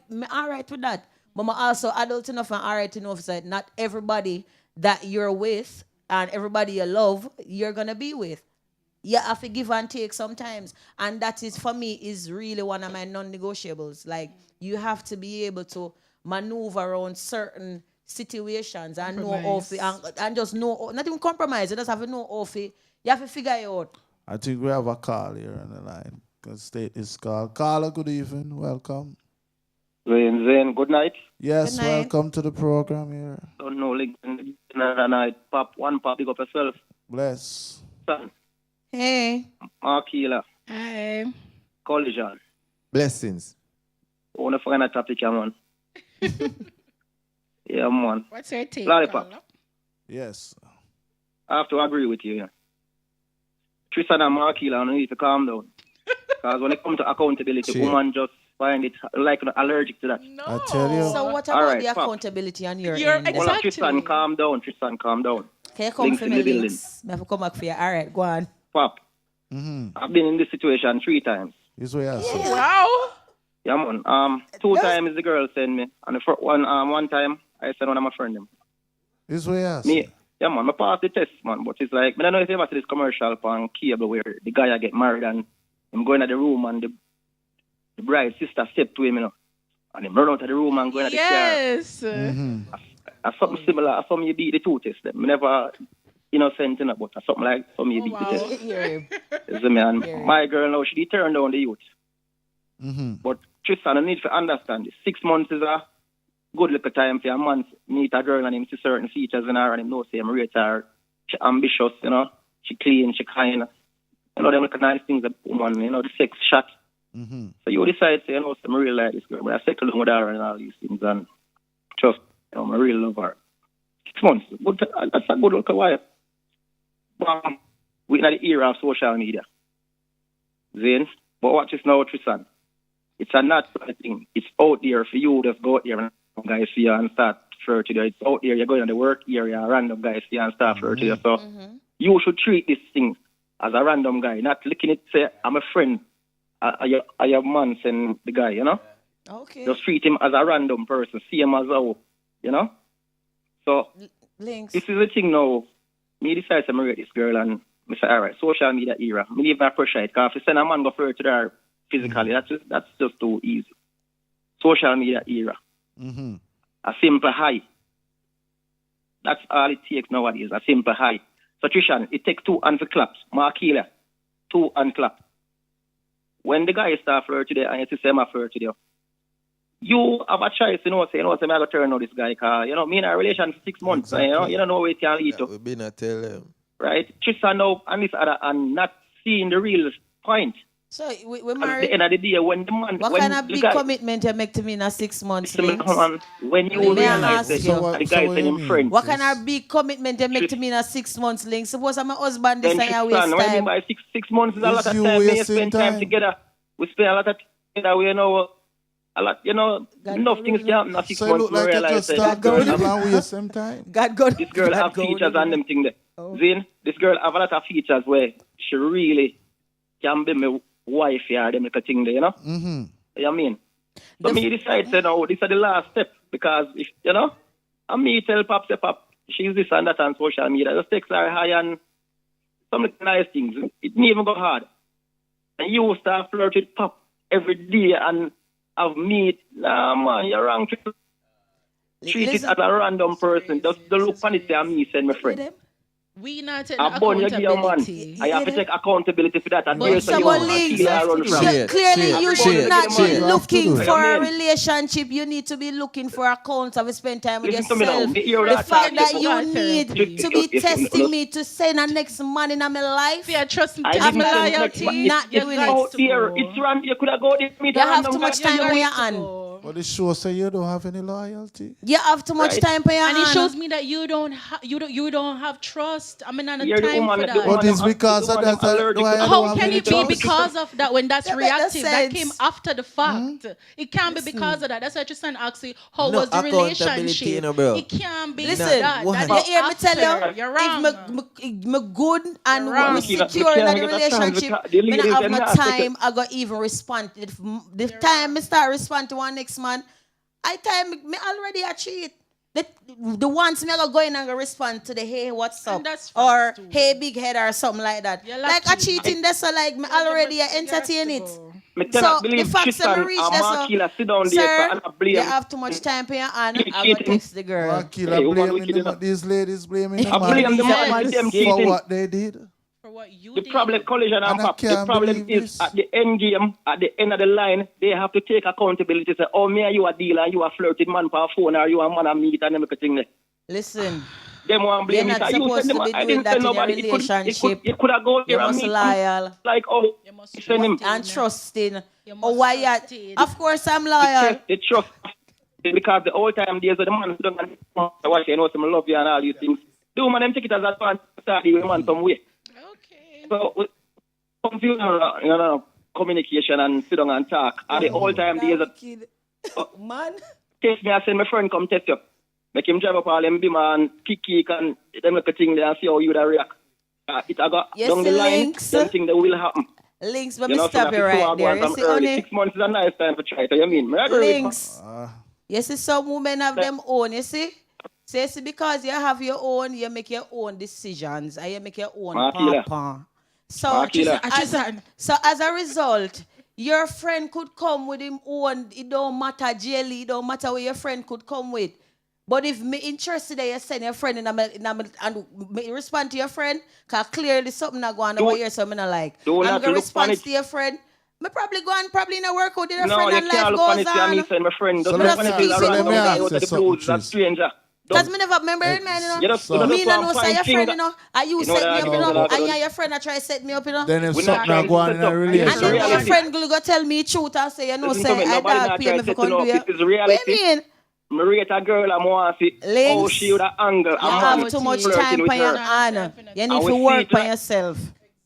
me alright with that. But I'm also adult enough and alright enough that not everybody that you're with and everybody you love you're gonna be with. You have to give and take sometimes, and that is for me is really one of my non-negotiables. Like you have to be able to maneuver around certain situations and know off and just know, not even compromise. You just have to know off it. You have to figure it out. I think we have a call here on the line. Because state is called. Caller, good evening. Welcome. Zain, good night. Yes, Good night. welcome to the program here. Don't know, like, another night. Pop, big up yourself. Bless. Son, Hey. Markila, Hi. Collision. Blessings. I want to find a topic, man. Yeah, man. What's your take? Lollipop. Carla? Yes. I have to agree with you, yeah. Tristan and Markila, I need to calm down. Because when it comes to accountability, Shit. woman just find it like allergic to that. No. I tell you. So what All about right, the Pop. accountability on your You're end? ex- Well, Exactly. Tristan, calm down. Tristan, calm down. Can you come Links for in me the building. links? I have to come back for you. All right, go on. Pop. I've been in this situation 3 times. This way I say. Wow. Yeah, man. 2 times the girl sent me. And the first one time, I sent one of my friend them. This way I say. Me, yeah, man, I passed the test, man. But it's like, I don't know if you ever see this commercial on cable where the guy I get married and him going to the room and the bride's sister step to him, you know. And him run out of the room and go into the car. Yes. Something similar. Something you beat the two test. Them. I never innocent, you know, but something like something you beat the test. You see me? And my girl now, she turned down the youth. But Tristan, I need to understand this. 6 months is a good little time for a man meet a girl and him see certain features in her and him know say him rate her. She ambitious, you know. She clean, she kind. You know, them little nice things that woman, you know, the sex shot. So you decide, say, you know, I'm really like this girl, but I settle down with her and all these things and trust, you know, I really love her. 6 months, that's a good look wife. We're in the era of social media. Zane, but watch this now, Tristan. It's a natural thing. It's out there for you. Just go out there and guys see you and start flirting you. It's out there. You're going to the work area, random guys see you and start flirting you. So you should treat this thing as a random guy, not looking at say, I'm a friend. I have man send the guy, you know? Okay. Just treat him as a random person. See him as a, you know? So Links. this is the thing now. Me decide to marry this girl and I say, all right, social media era. Me leave my pressure it. Because if you send a man go flirt to her physically, that's just too easy. Social media era. A simple hi. That's all it takes nowadays, a simple hi. So Trishan, it takes 2 hands for claps. Markila, 2 hand clap. When the guy start flirt today and you say I'm a flirt today, you have a choice, you know, say, I'm going to turn on this guy, because, you know, me in a relation for 6 months, exactly. You don't know where it can lead to. We been a tell them. Right? Tristan now and this other and not seeing the real point. So we At married. the end of the day, when the man... What when kind of the big guy, commitment you make to me in a 6 months? Links? when you May I realize ask that you? the guy send him friends. What kind of big commitment you make to me in a 6 months, Links? Suppose I'm a husband this Then time, I Tristan, waste what I mean time. by six months is a lot of you time. We wasting spend time time. together. We spend a lot of time together. We know a lot, you know, enough things can happen in 6 So it months look to like you realize just that start going along with you same time. God go. this girl have features and them thing there. Zane, this girl have a lot of features where she really can be my wife here, them little thing there, you know? You know what I mean? So me decide, say, no, this is the last step, because, if you know, and me tell Pop, say, Pop, she's this and that on social media. Just text her high and some little nice things. It didn't even go hard. And you start flirt with Pop every day and have meet. Nah, man, you're wrong. Treat it as a random person. Just don't look on it, say, me send my friend. We not take I born you, dear man. accountability. I have to take accountability for that. And But there's a someone young links. killer around the room. Clearly, you should not be You have to looking do it. for a I mean- relationship. You need to be looking for accounts of spend time with Listen to me now. yourself. Me hear The that fact that talk. you need to be testing me to send a next man in my life. Yeah, trust me, I take didn't my say loyalty. nothing, not You doing got it. Out to there, go. it's random. You could have go there, meet You a have random too much guy. time on your to hand. go. But the show say you don't have any loyalty. You have too much Right. time on your And it hand. shows me that you don't have trust. I mean, I You're the time woman for that the that. But it's because of that. Why I don't How have can any it be trust. because of that when that's That make no reactive? That sense. came after the fact. It can't be because of that. That's why Tristan asked you, how No was the accountability, relationship? you know, bro. It can't be Listen, that. what? That You is hear me tell after. you? You're wrong. If me good and You're wrong. we secure in the relationship, me not have no time. I got even respond. If the time me start respond to one next man, I time me already a cheat. The ones me go in and go respond to the hey what's up And that's or fast too. hey big head or something like that. You're Like a lucky. cheating, that's so like me already entertain it. Me So cannot the believe fact that Tristan me reach and there, Markila sit down so, there sir, and I blame. you have too much time for your hand. I go cheating. text the girl. One Hey, killer woman blaming wicked them, enough. these ladies blaming the I blame the man man, them for cheating. what they did. For what you The did. problem, collision and And I pop, the can't problem believe is this. at the end game, at the end of the line, they have to take accountability. Say, oh, me and you a deal and you a flirted man for a phone or you a man a meet and everything there. Listen, Them want blame you're it. not You supposed send to them, be I doing didn't that send in a nobody. relationship. You could have gone You there and must meet loyal like, oh, You must send him. and trusting. You must Oh, why you? trust it. Of course, I'm loyal. The trust. Because the whole time days of the man don't watch you know some love you and all these things. The woman them take it as advantage to start the man some way. Okay. So confusion, communication and sit down and talk. At the whole time days of Man, text me, I send my friend come test you. Make him drive up all them bima and kick and them like a thing there and see how you would react. It I got Yes, down the line, links. them thing that will happen. Links, but You me know, stop you right there. You see, honey? 6 months is a nice time to try it. You mean? Me agree with you. Links. You see, some women have them own, you see? So you see, because you have your own, you make your own decisions and you make your own papa. So as a result, your friend could come with him own, it don't matter jelly, it don't matter where your friend could come with. But if me interested that you send your friend and me respond to your friend, because clearly something not going on over here, so I'm not like, I'm going to respond to your friend. Me probably go and probably not work out with your friend and life goes on. Me send my friend. So let me ask you something, stranger. Because me never remember it, man, you know. So Me no say your friend, you know. And you set me up, you know. And your friend try to set me up, you know. Then if something not going in a And relationship. then your friend go tell me truth and say, you know, say, I dog pay me for come do you. What you mean? Me rate a girl and want to see how she would have angle. You have too much time for your honor. You need to work for yourself.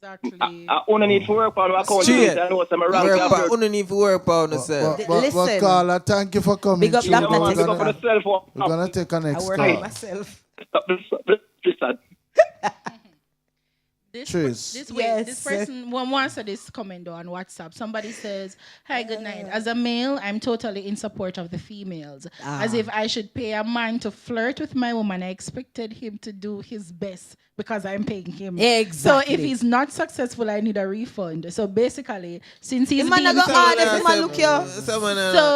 Exactly. I only need to work on my account. I know some I only need to work on yourself. Listen. Carla, thank you for coming. Big up through. Dr. We're Tess. gonna take a I next work for call. myself. This person wants this comment on WhatsApp. Somebody says, "Hi, good night. As a male, I'm totally in support of the females. As if I should pay a man to flirt with my woman. I expected him to do his best because I'm paying him. Exactly. So if he's not successful, I need a refund. So basically, since he's so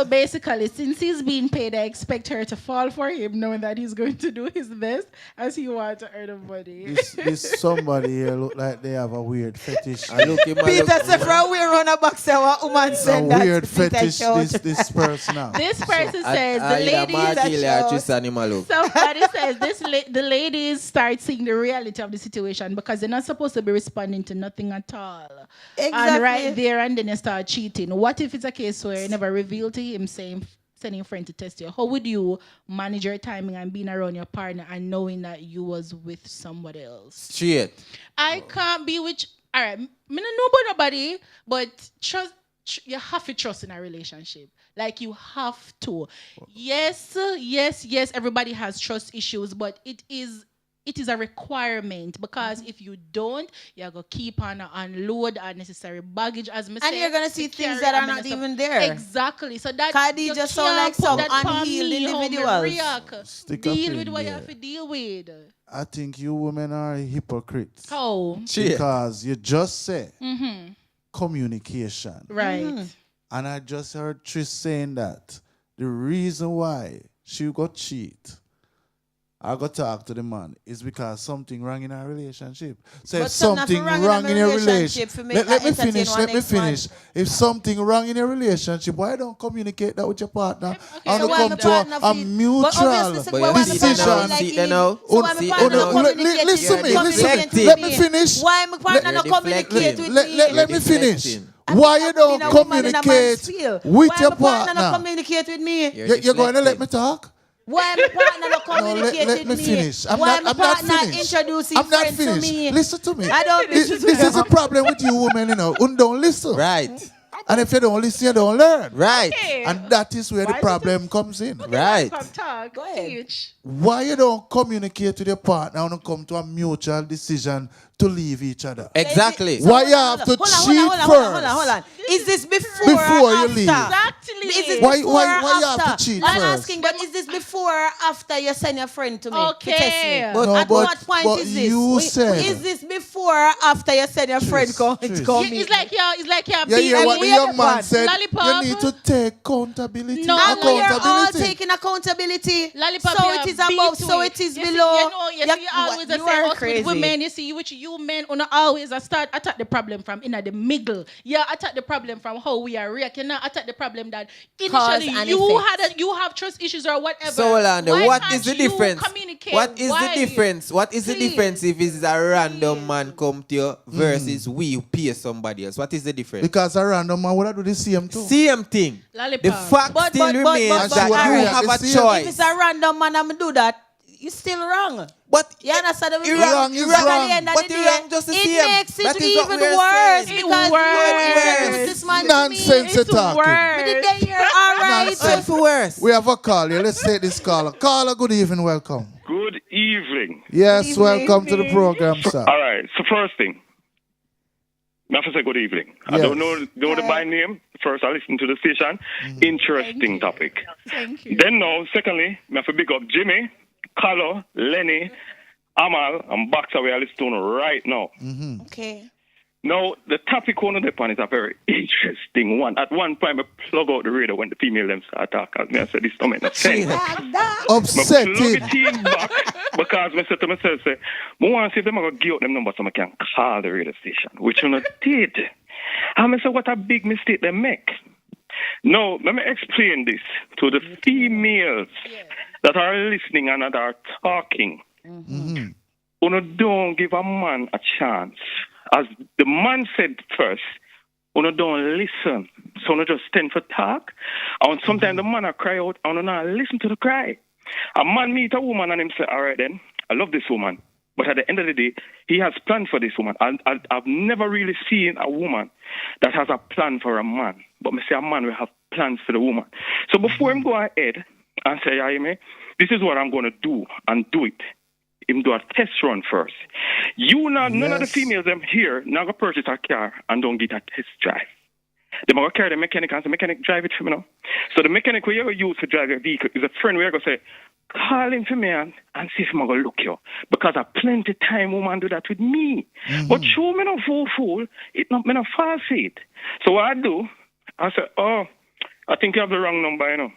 basically, since he's being paid, I expect her to fall for him, knowing that he's going to do his best as he wants to earn the money." This somebody here look like they have a weird fetish. Peter said, "From where on a box, a woman said that." Weird fetish. This person now. This person says the ladies. Somebody says the ladies start seeing the reality of the situation because they're not supposed to be responding to nothing at all. Exactly. And right there and then you start cheating. What if it's a case where you never revealed to him sending a friend to test you? How would you manage your timing and being around your partner and knowing that you was with somebody else? Straight. I can't be with. All right, me not know about nobody, but trust. You have to trust in a relationship. Like you have to. Yes. Everybody has trust issues, but it is a requirement because if you don't, you're going to keep on unload unnecessary baggage as me and you're going to see things that are not even there. Exactly. So that Cardi just sound like some unhealed individuals. Deal with what you have to deal with. I think you women are hypocrites. Oh. Because you just say communication. Right. And I just heard Trish saying that the reason why she got cheat, I got to talk to the man, is because something wrong in our relationship. So but if something wrong in your relationship, let me finish. If something wrong in your relationship, why don't communicate that with your partner and so come to a mutual decision? Listen to me. Let me finish. Why my partner not communicate with me? Let me finish. Why you don't communicate with your partner? Not communicate with me? You're going to let me talk? Why my partner not communicate let me finish. Why my partner introducing friends to me? Listen to me. I don't listen to This is a problem with you women, you know. Who don't listen. Right. And if you don't listen, you don't learn. Right. Okay. And that is where the problem comes in. Right. Go ahead. Why you don't communicate with your partner and come to a mutual decision to leave each other? Exactly. Why you have to cheat first? Hold on. Is this before or you after? leave? Exactly. Is this Why before or you after? have to cheat I'm first? asking, but is this before or after you send your friend to me Okay. to test me? No, At what point but is this? you said- Is this before or after you send your friend to Tris. me? It's like you're You hear what the young man said? Lollipop. You need to take accountability. No, I know you're all accountability. taking accountability. Lollipop, So you it is are above, beat so to it is You below. See, you always You say are us crazy. with women, which you men always start attack the problem from in the middle. Yeah, attack the problem from how we are react. You know, attack the problem that initially you have trust issues or whatever. So Orlando, Why what can't is the you difference? communicate? What is Why? the difference? What is the Please. difference if it's a random man come to you versus we pay somebody else? What is the difference? Because a random man would have do the same too. Same thing. Lollipop. The fact But- still but- remains but- that but- you Alright, have a the same- If choice. it's a random man, I'm do that. You still wrong. But You understand? wrong is Because at wrong. the end of But the the day, wrong just the it same. makes it That is what even we are worse saying. because It you introduced worse. this man Nonsense to me. you're talking. But the day you're all right. said for worse. We have a call here. Let's take this caller. Caller, good evening. Welcome. Good evening. Yes, Good evening. welcome to the program, sir. All right. So first thing, I have to say good evening. I don't know the by name. First, I listen to the station. Interesting topic. Thank you. Then now, secondly, I have to big up Jimmy, Carlo, Lenny, Amal, and Baxter we are listening to right now. Okay. Now, the topic on the pan is a very interesting one. At one point, I plug out the radio when the female them start talking. I said, this don't make no sense. I Upsetting. plug it in back because I said to myself, I want to see if they're going to give out them numbers so I can call the radio station, which I did. And I said, what a big mistake they make. Now, let me explain this to the females that are listening and that are talking. Don't give a man a chance. As the man said first, don't listen. So just stand for talk. And sometimes the man will cry out and not listen to the cry. A man meet a woman and him say, all right then, I love this woman. But at the end of the day, he has plans for this woman. I've never really seen a woman that has a plan for a man. But I say a man will have plans for the woman. So before him go ahead and say, this is what I'm going to do and do it. Him do a test run first. None of the females them here now go purchase a car and don't get a test drive. They might go carry the mechanic and the mechanic drive it for me now. So the mechanic we ever use to drive your vehicle is a friend we ever say, call him for me and see if I'm going to look you. Because I plenty time woman do that with me. But show me no fool, it not me no false it. So what I do, I say, I think you have the wrong number, you know.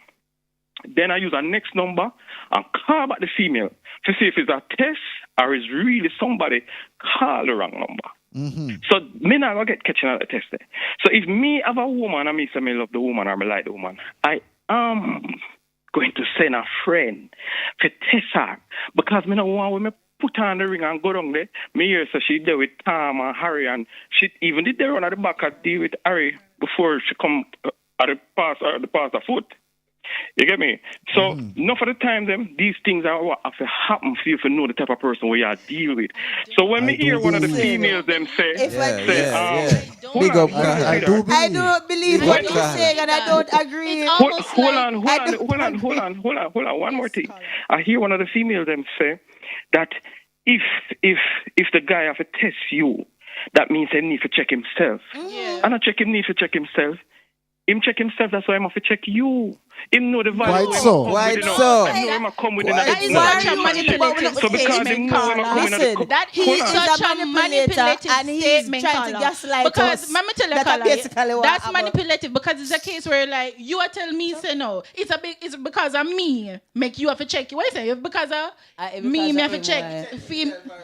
Then I use a next number and call back the female to see if it's a test or is really somebody call the wrong number. So me not gonna get catching out the test there. So if me have a woman and me say me love the woman or me like the woman, I am going to send a friend to test her because me no want when me put on the ring and go down there. Me hear so she there with Tom and Harry and she even did there on at the back at deal with Harry before she come at the pass the foot. You get me? So, enough of the time, these things are what have to happen for you to know the type of person we are deal with. So, when me hear one of the females them say, Big up, I do believe. I do not believe what you're saying, and I don't agree. Hold on. One more thing. I hear one of the females them say that if the guy have to test you, that means he need to check himself. And I check him need to check himself. Him check himself, that's why I'm have to check you. Him know the value. Quite so. Quite so. I know him come with That is such a manipulative So because him know him come Listen, that he is is such a a manipulator manipulative and he's statement, trying to Carla. gaslight because, us. let me tell you, That Carla, basically what that's happened. manipulative because it's a case where like you are telling me say no. It's because of me make you have to check. What you say? Because of me have to check.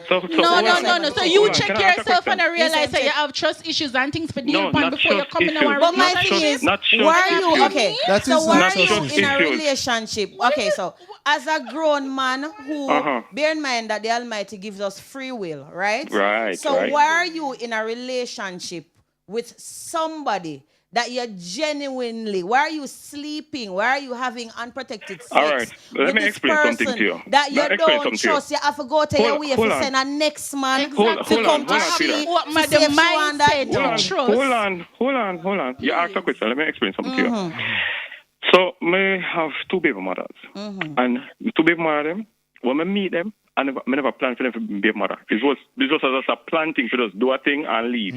No. So you check yourself and I realize that you have trust issues and things for deal upon before you come in our But my thing is, why are you okay? That So is why not are you trust in a issues. relationship? Okay, so as a grown man who bear in mind that the Almighty gives us free will, right? Right. So why are you in a relationship with somebody that you're genuinely, why are you sleeping? Why are you having unprotected sex? All right, let with me this explain something person to you. that you Let me explain don't something to you. trust? You have to go to your way Hold to on. send a next man Hold to come on, to Peter. see What to my see if she want that mindset done. Hold on. You asked a question. Let me explain something to you. So, I have two baby mothers. And the two baby mothers, when I meet them, I never plan for them to be baby mother. This was just a planting for just do a thing and leave.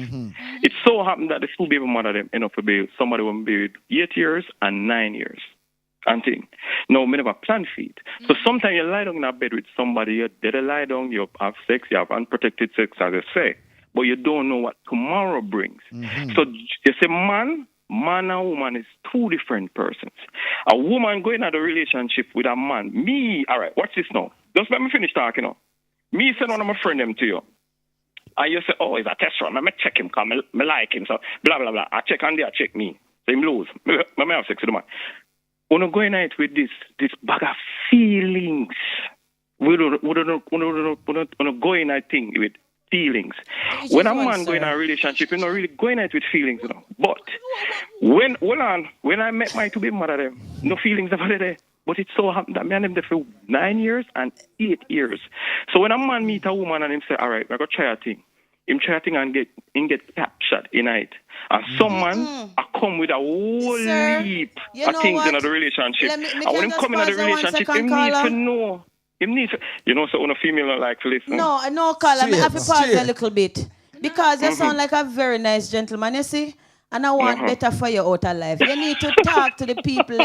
It so happened that the two baby mother them end up to be somebody will be 8 years and 9 years. And thing. No, I never plan for it. So sometimes you lie down in a bed with somebody, you did a lie down, you have sex, you have unprotected sex, as I say, but you don't know what tomorrow brings. So you say man and woman is two different persons. A woman going into a relationship with a man. Me, all right, watch this now. Just let me finish talking now. Me send one of my friend them to you. And you say, oh, it's a test run. Let me check him because I like him. So blah, blah, blah. I check and they check me. So him lose. I have sex with the man. When I go in it with this bag of feelings. We don't go in that thing with feelings. When a man go in a relationship, you're not really going out with feelings, you know. But when I met my two baby mother, them, no feelings about it there. But it so happened that me and them there for 9 years and 8 years. So when a man meet a woman and him say, all right, we're going to try a thing. him chatting and get captured in it. And some man I come with a whole Sir, heap you of know things what? in the relationship. Let me And can when him just come in the pause there 1 relationship, second, him need caller. to know. Him need to, so when a female don't like to listen. No, caller. Me have to pause Straight. a little bit because you sound like a very nice gentleman. You see. And I want better for you out of life. You need to talk to the people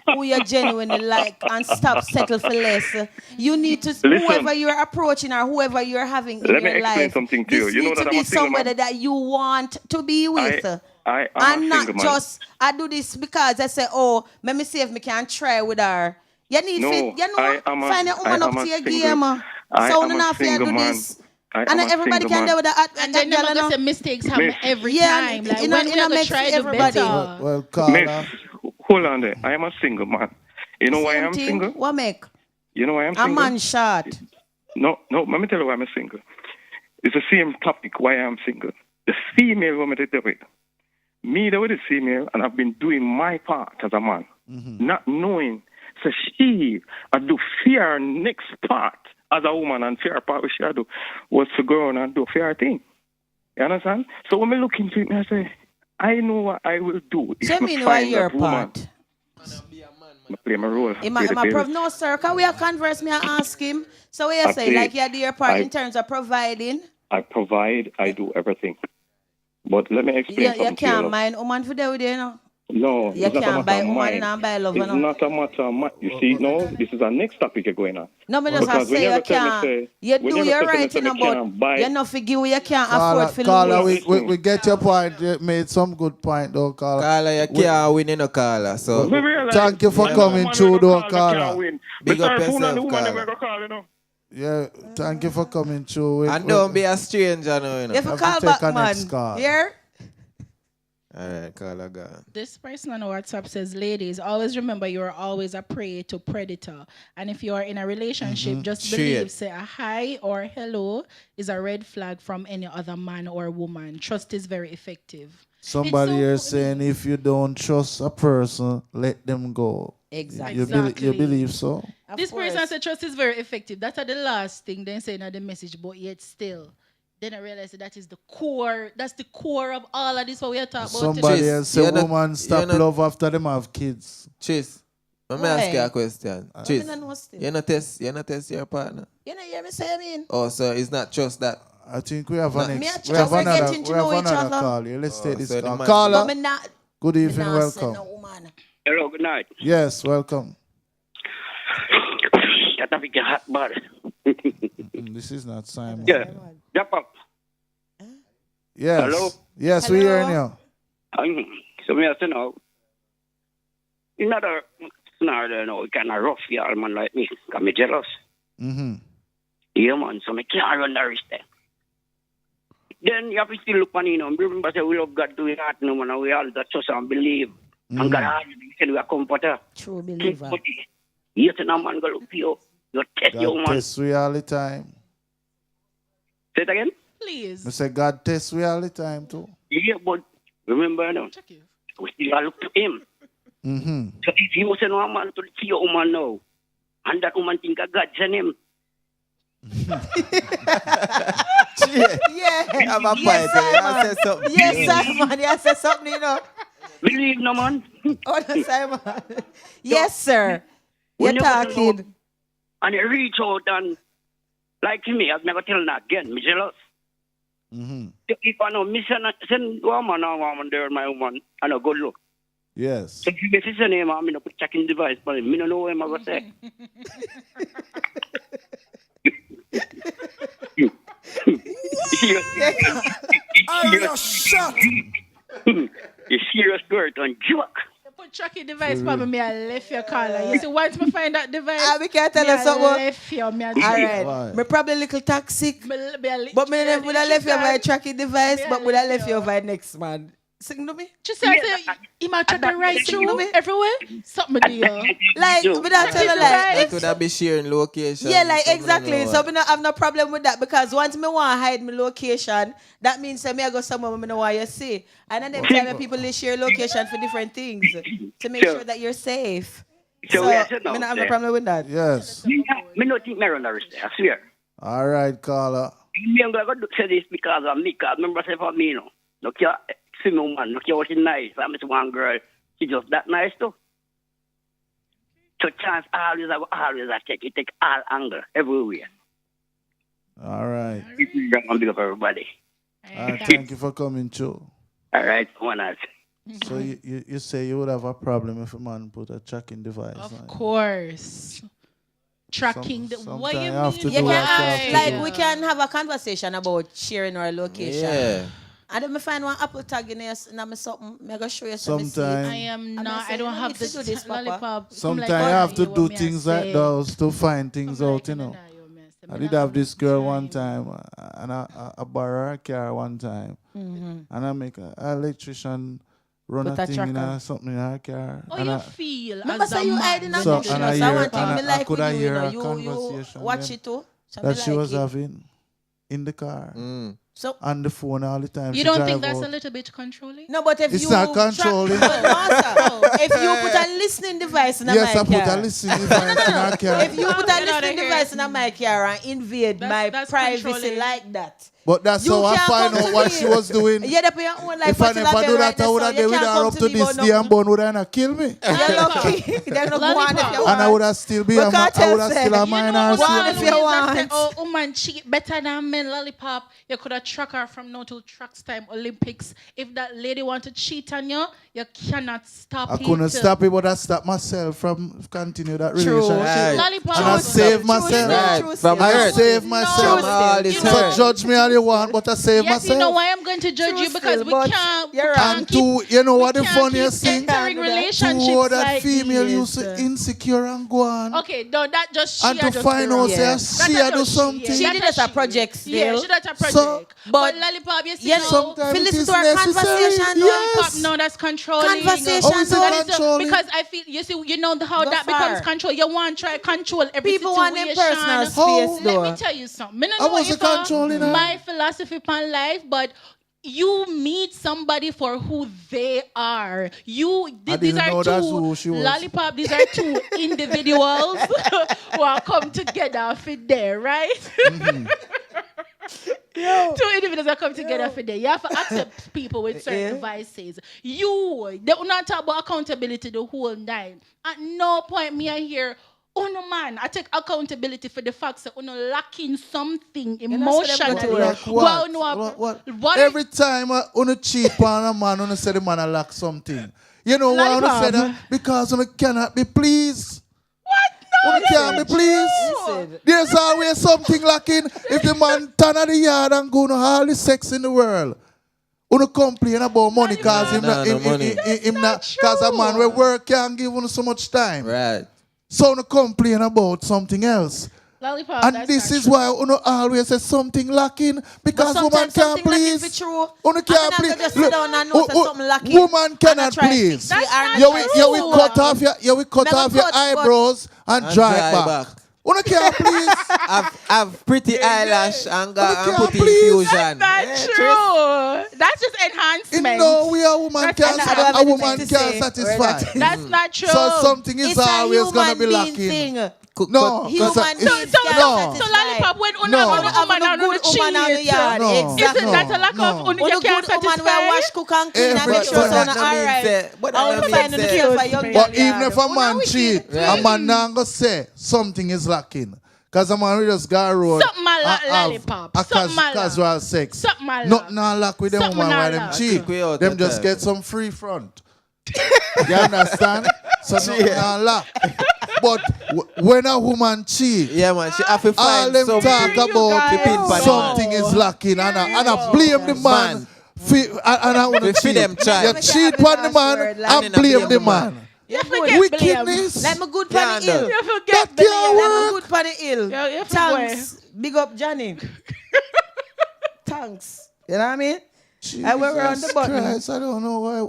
who you genuinely like and stop settle for less. You need to, whoever you're approaching or whoever you're having in Let me your explain life, something to you. this You know needs that to I'm be a single somebody man? that you want to be with. I'm And a not single man. just, I do this because I say, oh, let me see if me can try with her. You need No, fit, find a woman up to your game. So am a enough you single do man. this. I And am a everybody single can man. do with that. And then never gonna say mistakes happen Miss. every Yeah, time. Like it when not we are gonna makes try to do everybody. better. Well, Miss, caller. hold on there. I am a single man. You know why Same I'm thing. single? What make? You know why I'm A single? man short. No, let me tell you why I'm single. It's the same topic why I'm single. The female woman to do it. Me, there with the female, and I've been doing my part as a man, not knowing. So she, I do fear next part as a woman, and fear part which I do was to go on and do fear thing. You understand? So when I look into it, I say, I know what I will do if So I mean why find your that woman. part? I play my role. Am pay the I bills. no, sir. Can we converse me and ask him? So what you I say? play- Like you do your part I- in terms of providing? I provide, I do everything. But let me explain You something to you. can't love. mind woman for there with you, know? No, You it's not a can't matter buy of woman mind. and buy love, It's no? not a matter of mind. You see, no, this is our next topic you're going on. No, me just Because when say you you tell me, can't. say- You when do you your tell me, right say in me about. can't buy- You know, forgive you can't Caller, afford for caller, lose. we get your point. You made some good point, though, caller. Caller, you can't win in a caller. So We realize Thank you for Yeah, coming woman through, we though, go call, we can't caller. win. Big up Besides, who know the yourself, woman caller. we go call, you know? Yeah, thank you for coming through. and don't be a stranger now, you know. You have to Have to call take back, a man. next call. Here? Alright, caller gone. This person on WhatsApp says, ladies, always remember you are always a prey to predator. And if you are in a relationship, just Straight. believe, say a hi or hello is a red flag from any other man or woman. Trust is very effective. Somebody It's so here funny. saying if you don't trust a person, let them go. Exactly. You, Exactly. you believe so? This person said trust is very effective. That's the last thing they say in the message, but yet still. Then I realized that is the core. That's the core of all of this what we are talking about Somebody today. else say You're not- woman stop you're not- love after them have kids. Chase, let me Why? ask you a question. Chase, don't know still. you not test your partner. You know, hear me say, I mean. Oh, so it's not trust that. I think we have an Me ex- and we have Chase are another getting to we have know each another other. call here. Let's take this so the call. man- But Caller, me not. good Me evening, not say welcome. no woman. Hello, good night. Yes, welcome. Shut up, you hot bud. This is not Simon. Yeah, jump up. Yes. Hello? Yes, we hearing you. So me I say now, another scenario now, you kind of rough y'all man like me, because me jealous. Mm-hmm. Yeah, man, so me can't run the risk there. Then you have to still look on, you know, remember say we love God doing that, no man, and we all that trust and believe. And God, you said we are comforter. True believer. Yes, and a man go look you. You test your God man. tests we all the time. Say it again? Please. I say God tests we all the time too. Yeah, but remember, you know, Check you. we still look to him. Mm-hmm. So if you send one man to see your woman now, and that woman think God send him, Yeah. Have a Yes, point. You Simon. say something. Yes, Simon. You said something, you know. believe no man. Oh, no, Simon. Yes, sir. You're When you go to talking. know, and you reach out and, like me, I've never tell that again, me jealous. Mm-hmm. If I know, me send woman or woman there, my woman, and a good look. Yes. So if you say name, I'm going to put checking device, but me don't know what I'm going to say. You serious word and joke. Put tracking device for me, I left your caller. You see, once me find that device, We can't tell me us I something. left you, me I All leave right. Me probably a little toxic. you. Me- me a li- But me me would have left you by she tracking device, Me but a would have left left you you. by next man. Sing to me. She said, he might track it right through everywhere. Something do you. Like, without telling Right. like, That would have be sharing location. yeah, like something exactly. like So that. me not have no problem with that because once me want to hide my location, that means that me I go somewhere where me know what you see. And then them time when people they share location for different things to make sure that you're safe. So So we me are sitting not out have no there. problem with that. Yes. Me not think me run the risk there, I swear. All right, caller. I'm going to say this because of me. Because remember, say for me, you know, look here, see me, woman, look here, what she nice. I miss one girl, she just that nice too. So chance always I check. It take all angle everywhere. All right. I'm big up everybody. Thank you for coming through. All right, one else. So you say you would have a problem if a man put a tracking device on? Of course. Tracking what sometime you you have to mean? do You what can you have, have to like, do. we can have a conversation about sharing our location. Yeah. And then I find one Apple tag in here, and I'm something, I'm going to show you something. Sometime- I am I'm not. saying, I don't let have me to do this, Papa. lollipop. Sometimes you have to do things like those to find things out, you know. I did have this girl one time, and I borrowed her car one time, and I make an electrician run Put a a thing in tracker. her, something in her car. How and you I, feel Remember, as say a you man? hiding a So, bush, you and know, I so I hear- want and me I like could with you, hear you know, a you conversation watch them it too. So that me she like was it. having in the car, So, on the phone all the time. You She don't drive think that's out. a little bit controlling? no, but if It's you not controlling. But no, sir. If you put a listening device in Yes, my I put car, a listening device in her car. if you put a Get out listening of here. device in my car and invade my That's privacy controlling. like that, But that's you how I can't find come out to what me. she was doing. Yeah, they put your own like If I never do that, I would have been with her up to this day and bone would have killed me. You're lucky. They're not going if you And I would want. have still be But a man. I would have Cartel still a said, minor. know, still- one if you want. Oh, woman cheat better than men lollipop. You could have track her from now till tracks time Olympics. If that lady want to cheat on you, you cannot stop I it. couldn't stop it, but I stopped myself from continue that True. relationship. Right. Lollipop. And I saved myself. Right. From I hurt. saved myself. From all this So hurt. judge me all you want, but I save Yes, myself. you know why I'm going to judge True you because still, we but can't. you're we right. can't And keep- two, you know what the we can't funniest keep thing? entering Can't do that. relationships Two that like female this. used to insecure and go on. Okay, no, that just she And to just find the out wrong. Yeah. say That's she not a do just something. She That's did a as a she. project Yeah, still. she did a project. So- but But- lollipop, you see, Yeah, now, Sometimes Feel it listen is to our necessary. conversation, Yes. lollipop, no, that's controlling. Conversation, How is it though. That is controlling? because I feel you see, you know how Go that far. becomes control. You want to try control every People situation. want their personal How? space, Let though. me tell you something. Me I no know wasn't if controlling her. my philosophy upon life, but you meet somebody for who they are. These didn't know are that's two who she was. lollipop. These are two individuals who are come together for there, right? Mm-hmm. Two individuals that come together for there. You have to accept people with certain devices. They will not talk about accountability the whole night. At no point me I hear, oh no man, I take accountability for the fact that you're lacking something know, so them go to emotionally. work. Like Well, no, what? Every time you cheat on a man, you say the man a lack something. You know why you Lollipop. say that? Because you cannot be pleased. What? No, You can't be pleased. Listen. There's always something lacking. If the man turn at the yard and go to all the sex in the world, you complain about money because him Nah, not, no him, money. him not, because a man will work can't give you so much time. Right. So you complain about something else. Lollipop, And that's this not is true. why you always say something lacking because But woman sometimes can't something lacking please. be true. You can't And then I please. just sit down and know that something lacking. Woman And I cannot try to please. fix That's it and not try true. to You will do cut it. off Never your cut, but- eyebrows and And dry dry back. back. You can't please. Have pretty eyelash and go and can't put please. infusion. That's Yeah, true. That's just In enhancement. no way a woman That's can not how a woman to can say. satisfy. That's not true. So something is It's a always human gonna be being lacking. thing. No, Human because beings So, can't no. satisfy. so lollipop, when No. have a Have woman a on the good woman on the cheat, yard. No. Exactly. isn't that a lack No. of When you a can't good woman will satisfy? wash, cook and clean and Every make sure time. so But all right. but I that want to mean find in the say- care for young But girl even yard. if a man cheat, Right. a man not gonna say something is lacking. Because a man will just go road Something a and have lollipop. a Something a casual sex. Something a Nothing not lack with them Something woman a while them lack. cheat. Kick we out Them that just time. get some free front. You understand? So nothing not lack. But when a woman cheat, Yeah, man. She have to all find them some talk about to pin for something is lacking, and I blame the man. And I want to We feed cheat. them child. You cheat on the man Like and blame the man. You forget Wickedness. Like me good Yeah, pan the hill. You forget That can't Like work. me good pan the hill. Yeah, you Thanks. Big up Johnny. Thanks. You know what I mean? I went around the button. Christ, I don't know why.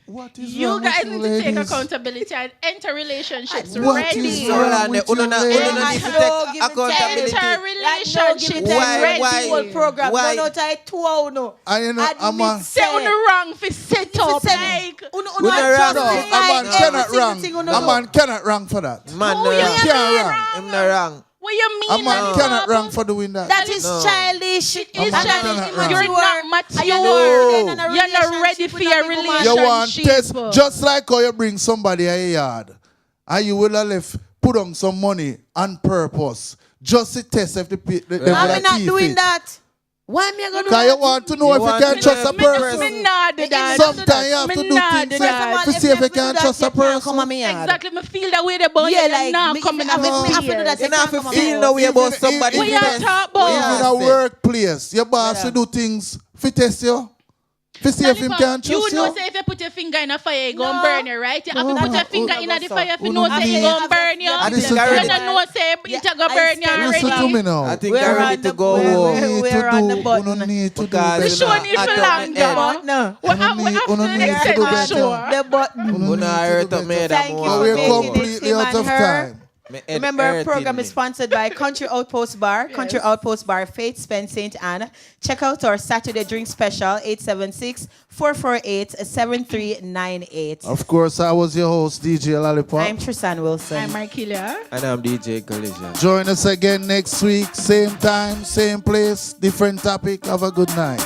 What is You wrong guys with need you to take ladies? accountability and enter relationships What ready. is Hold wrong on, with uno you na- ladies? uno na need to take accountability. Enter relationships Why- ready. why- Whole program. why- No, no, tie 2 hours no. And you know, I'm a- Say on the wrong for set up. Like, Uno Uno wrong. No, a man cannot wrong. A man cannot wrong for that. Man, Who no you wrong. Can't wrong. Him not wrong. What you mean? A man Lollipop? cannot wrong for doing that. That is childish. It is man childish. cannot run. You're not mature. You're not ready for your relationship. You want test, just like how you bring somebody a yard, and you will have left, put on some money on purpose, just to test if I'm not doing that. Why am I going to do Because you that? want to know if you can trust a person. Sometimes you have to do things to see if you can trust a person. Exactly, me feel that way about you. Yeah, like, not coming out me have to do that. You have to feel the way about somebody. What you talk about? Even in a workplace, your boss will do things to test you. To see if him can trust you. You know, say if you put your finger in a fire, it's going to burn you, right? You have to put your finger in the fire if you know say it's going to burn you. You don't know say it's going to burn you already. Listen to me now. I think I'm ready to go home. We're on the button. You need to do Because The show need for longer. No. Well, after the next show. The button. Una hurt up me that Thank you more. for We're making it completely him out and of her. time. Remember, our program is sponsored by Country Outpost Bar, Country Outpost Bar, Faith, Spence, St. Anne. Check out our Saturday drink special, 876-448-7398. Of course, I was your host, DJ Lollipop. I'm Tristan Wilson. I'm Markelia. And I'm DJ Collision. Join us again next week, same time, same place, different topic. Have a good night.